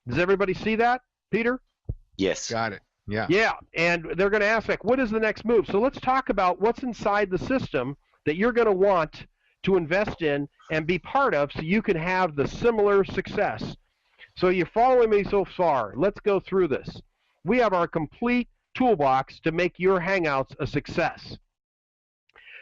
Does everybody see that, Peter? Yes. Got it. Yeah. Yeah, and they're going to ask, like, what is the next move? So let's talk about what's inside the system that you're going to want to invest in and be part of so you can have the similar success. So you're following me so far. Let's go through this. We have our complete toolbox to make your Hangouts a success.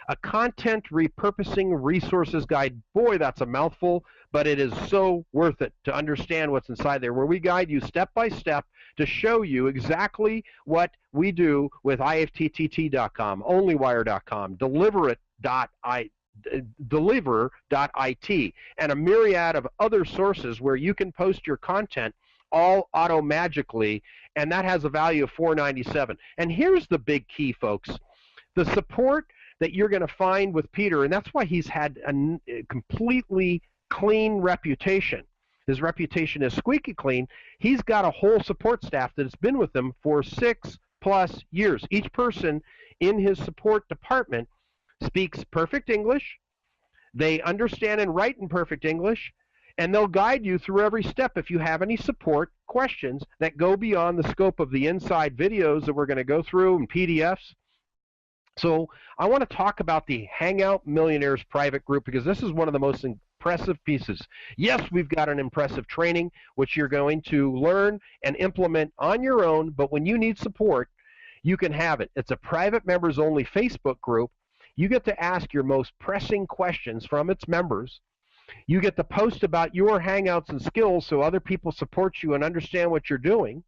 A content repurposing resources guide. Boy, that's a mouthful, but it is so worth it to understand what's inside there, where we guide you step by step to show you exactly what we do with IFTTT.com, OnlyWire.com, Deliver.it, and a myriad of other sources where you can post your content all auto-magically, and that has a value of $4.97. And here's the big key, folks. The support that you're going to find with Peter, and that's why he's had a completely clean reputation. His reputation is squeaky clean. He's got a whole support staff that has been with him for 6+ years. Each person in his support department speaks perfect English. They understand and write in perfect English, and they'll guide you through every step if you have any support questions that go beyond the scope of the inside videos that we're going to go through and PDFs. So I want to talk about the Hangout Millionaires private group, because this is one of the most impressive pieces. Yes, we've got an impressive training which you're going to learn and implement on your own, but when you need support, you can have it. It's a private members only Facebook group. You get to ask your most pressing questions from its members. You get to post about your Hangouts and skills so other people support you and understand what you're doing.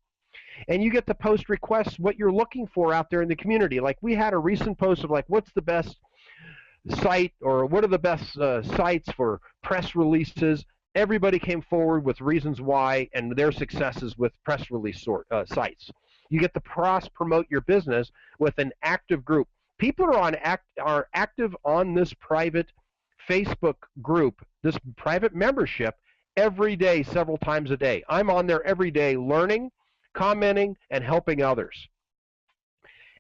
And you get to post requests, what you're looking for out there in the community. Like we had a recent post of like, what's the best site, or what are the best sites for press releases? Everybody came forward with reasons why and their successes with press release sites. You get to cross-promote your business with an active group. People are active on this private Facebook group, this private membership, every day, several times a day. I'm on there every day learning, commenting, and helping others.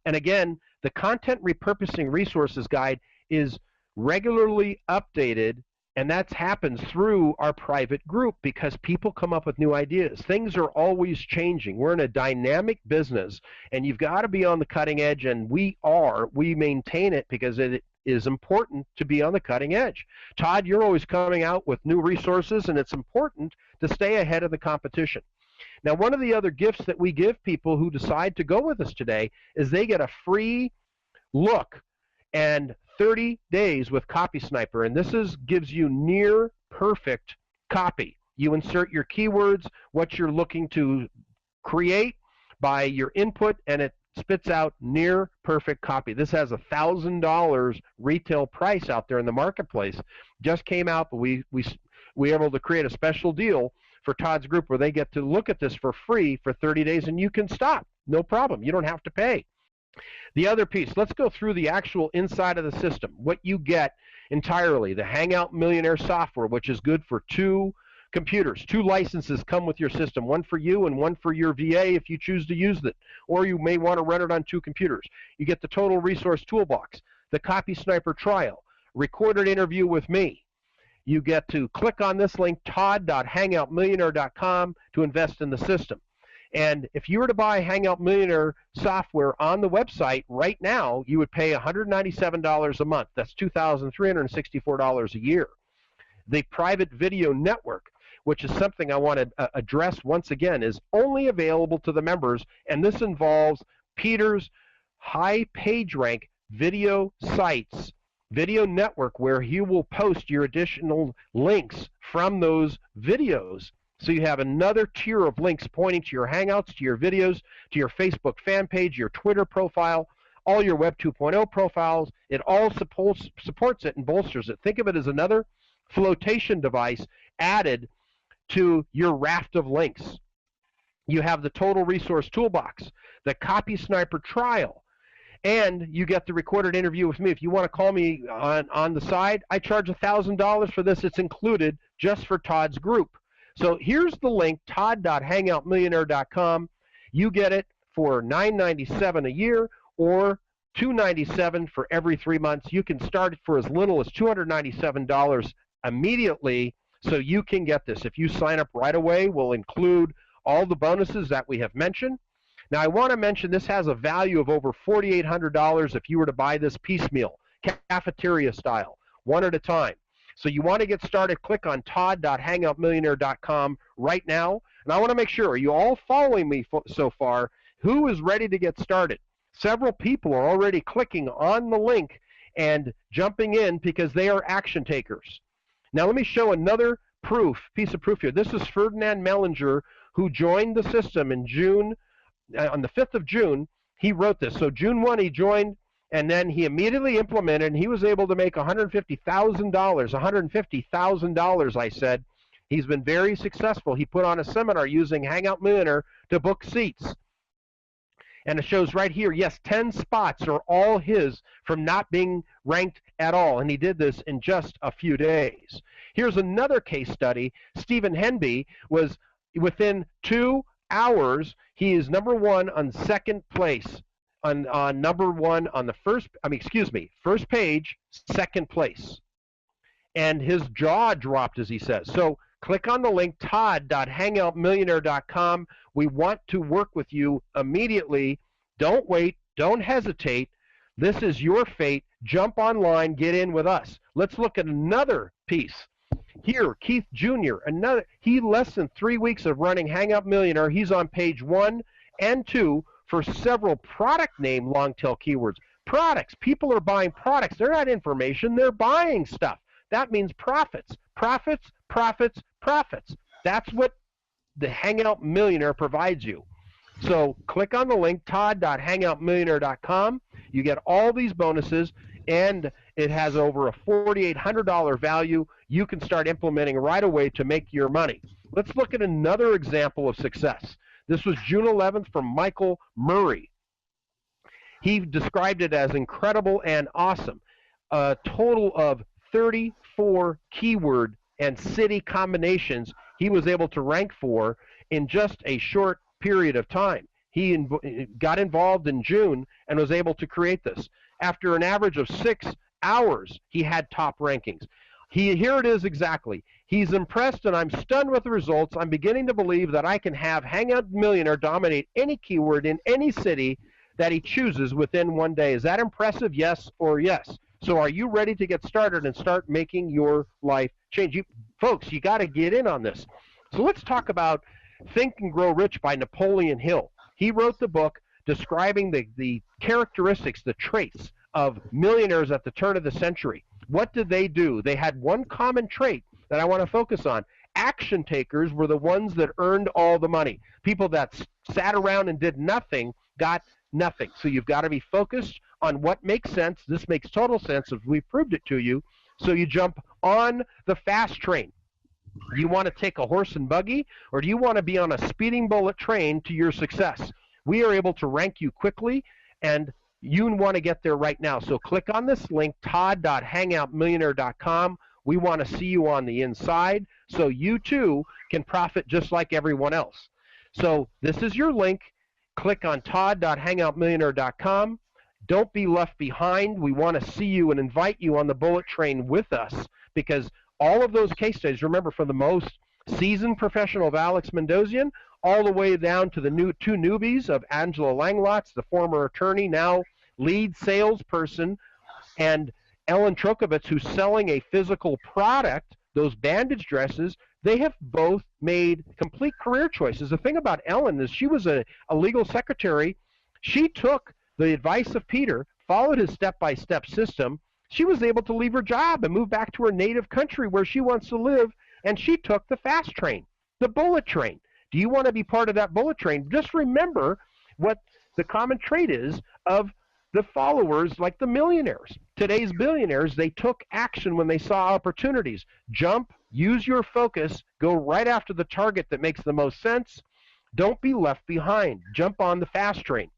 And again, the Content Repurposing Resources Guide is regularly updated, and that happens through our private group because people come up with new ideas. Things are always changing. We're in a dynamic business, and you've got to be on the cutting edge, and we maintain it because it is important to be on the cutting edge. Todd, you're always coming out with new resources, and it's important to stay ahead of the competition. Now, one of the other gifts that we give people who decide to go with us today is they get a free look and 30 days with CopySniper, and this gives you near perfect copy. You insert your keywords, what you're looking to create by your input, and it spits out near perfect copy. This has $1,000 retail price out there in the marketplace. Just came out, but we were able to create a special deal for Todd's group where they get to look at this for free for 30 days, and you can stop. No problem. You don't have to pay. The other piece, let's go through the actual inside of the system. What you get entirely, the Hangout Millionaire software, which is good for 2 computers. 2 licenses come with your system, one for you and one for your VA if you choose to use it, or you may want to run it on 2 computers. You get the Total Resource Toolbox, the CopySniper trial, recorded interview with me. You get to click on this link, todd.hangoutmillionaire.com, to invest in the system. And if you were to buy Hangout Millionaire software on the website right now, you would pay $197 a month. That's $2,364 a year. The private video network, which is something I want to address once again, is only available to the members, and this involves Peter's high page rank video sites, video network, where he will post your additional links from those videos. So you have another tier of links pointing to your Hangouts, to your videos, to your Facebook fan page, your Twitter profile, all your Web 2.0 profiles. It all supports it and bolsters it. Think of it as another flotation device added to your raft of links. You have the Total Resource Toolbox, the CopySniper trial, and you get the recorded interview with me. If you want to call me on the side, I charge $1,000 for this. It's included just for Todd's group. So here's the link, todd.hangoutmillionaire.com. You get it for $9.97 a year or $297 for every 3 months. You can start it for as little as $297 immediately, so you can get this. If you sign up right away, we'll include all the bonuses that we have mentioned. Now, I want to mention this has a value of over $4,800 if you were to buy this piecemeal, cafeteria style, one at a time. So you want to get started, click on todd.hangoutmillionaire.com right now. And I want to make sure, are you all following me so far? Who is ready to get started? Several people are already clicking on the link and jumping in because they are action takers. Now let me show another piece of proof here. This is Ferdinand Mellinger, who joined the system in June, on the 5th of June. He wrote this. So June 1, he joined, and then he immediately implemented, and he was able to make $150,000. $150,000, I said. He's been very successful. He put on a seminar using Hangout Millionaire to book seats. And it shows right here, yes, 10 spots are all his from not being ranked at all. And he did this in just a few days. Here's another case study. Stephen Henby was within 2 hours. He is #1 on second place. On #1 on the first page, second place. And his jaw dropped, as he says. So click on the link, todd.hangoutmillionaire.com. We want to work with you immediately. Don't wait. Don't hesitate. This is your fate. Jump online. Get in with us. Let's look at another piece. Here, Keith Jr., he less than 3 weeks of running Hangout Millionaire. He's on page 1 and 2 for several product name long tail keywords. Products. People are buying products. They're not information. They're buying stuff. That means profits. Profits, profits, profits. That's what the Hangout Millionaire provides you. So click on the link, todd.hangoutmillionaire.com. You get all these bonuses, and it has over a $4,800 value. You can start implementing right away to make your money. Let's look at another example of success. This was June 11th from Michael Murray. He described it as incredible and awesome. A total of 34 keyword and city combinations he was able to rank for in just a short period of time. He got involved in June and was able to create this. After an average of 6 hours, he had top rankings. Here it is exactly. He's impressed, and I'm stunned with the results. I'm beginning to believe that I can have Hangout Millionaire dominate any keyword in any city that he chooses within 1 day. Is that impressive? Yes or yes? So are you ready to get started and start making your life change? Folks, you got to get in on this. So let's talk about Think and Grow Rich by Napoleon Hill. He wrote the book describing the characteristics, the traits of millionaires at the turn of the century. What did they do? They had one common trait that I want to focus on. Action takers were the ones that earned all the money. People that sat around and did nothing got nothing. So you've got to be focused on what makes sense. This makes total sense as we proved it to you. So you jump on the fast train. Do you want to take a horse and buggy, or do you want to be on a speeding bullet train to your success? We are able to rank you quickly, and you want to get there right now. So click on this link, todd.hangoutmillionaire.com. We want to see you on the inside so you too can profit just like everyone else. So this is your link. Click on todd.hangoutmillionaire.com. Don't be left behind. We want to see you and invite you on the bullet train with us, because all of those case studies, remember, from the most seasoned professional of Alex Mandossian all the way down to the two newbies of Angela Langlotz, the former attorney, now lead salesperson, and Ellen Trokovitz, who's selling a physical product, those bandage dresses. They have both made complete career choices. The thing about Ellen is she was a legal secretary. She took the advice of Peter, followed his step-by-step system. She was able to leave her job and move back to her native country where she wants to live, and she took the fast train, the bullet train. Do you want to be part of that bullet train? Just remember what the common trait is of the followers, like the millionaires. Today's billionaires, they took action when they saw opportunities. Jump, use your focus, go right after the target that makes the most sense. Don't be left behind. Jump on the fast train.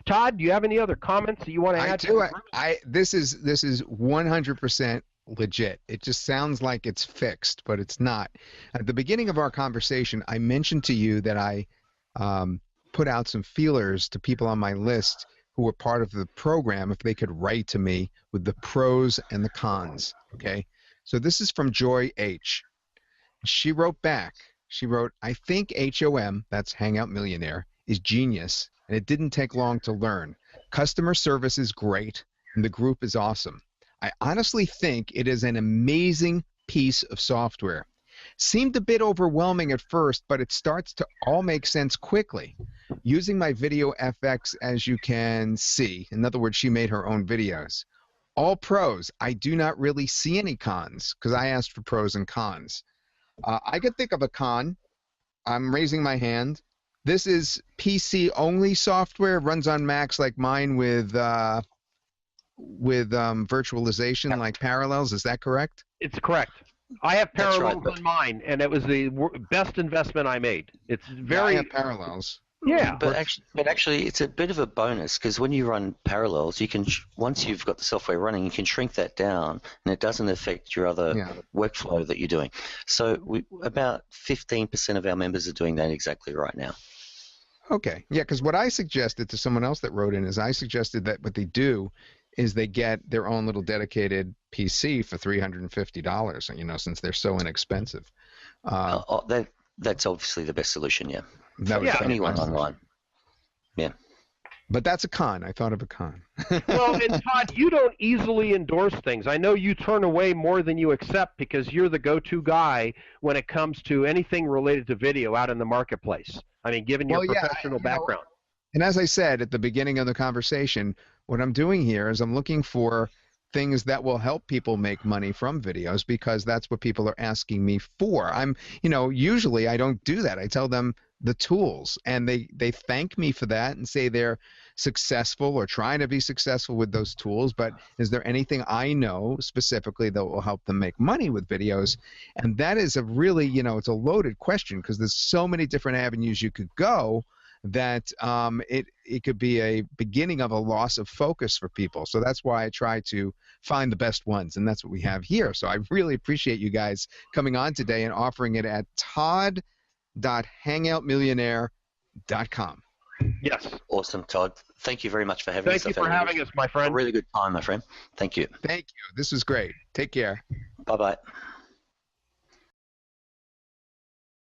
Todd, do you have any other comments that you want to add? This is 100% legit. It just sounds like it's fixed, but it's not. At the beginning of our conversation, I mentioned to you that I put out some feelers to people on my list who were part of the program if they could write to me with the pros and the cons. Okay, so this is from Joy H. She wrote back. She wrote, I think HOM, that's Hangout Millionaire, is genius, and it didn't take long to learn. Customer service is great, and the group is awesome. I honestly think it is an amazing piece of software. Seemed a bit overwhelming at first, but it starts to all make sense quickly. Using my Video FX, as you can see, in other words, she made her own videos. All pros. I do not really see any cons, because I asked for pros and cons. I could think of a con. I'm raising my hand. This is PC only software, runs on Macs like mine with virtualization like Parallels. Is that correct? It's correct. I have That's right, Parallels on mine, and it was the best investment I made. It's very I have Parallels. yeah. But actually, it's a bit of a bonus because when you run Parallels, you can once you've got the software running, you can shrink that down, and it doesn't affect your other workflow that you're doing. So about 15% of our members are doing that exactly right now. Okay. Yeah, because what I suggested to someone else that wrote in is I suggested that what they do is they get their own little dedicated PC for $350, you know, since they're so inexpensive. That's obviously the best solution, yeah. That was For anyone online. Yeah. But that's a con. I thought of a con. Well, and Todd, you don't easily endorse things. I know you turn away more than you accept because you're the go-to guy when it comes to anything related to video out in the marketplace. I mean, given your professional background. And as I said at the beginning of the conversation, what I'm doing here is I'm looking for things that will help people make money from videos because that's what people are asking me for. Usually I don't do that. I tell them the tools and they thank me for that and say they're successful or trying to be successful with those tools, but is there anything I know specifically that will help them make money with videos? And that is a really, it's a loaded question because there's so many different avenues you could go that it could be a beginning of a loss of focus for people. So that's why I try to find the best ones, and that's what we have here. So I really appreciate you guys coming on today and offering it at todd.hangoutmillionaire.com. Yes. Awesome, Todd. Thank you very much for having us. Thank you for having us, my friend. A really good time, my friend. Thank you. Thank you. This was great. Take care. Bye-bye.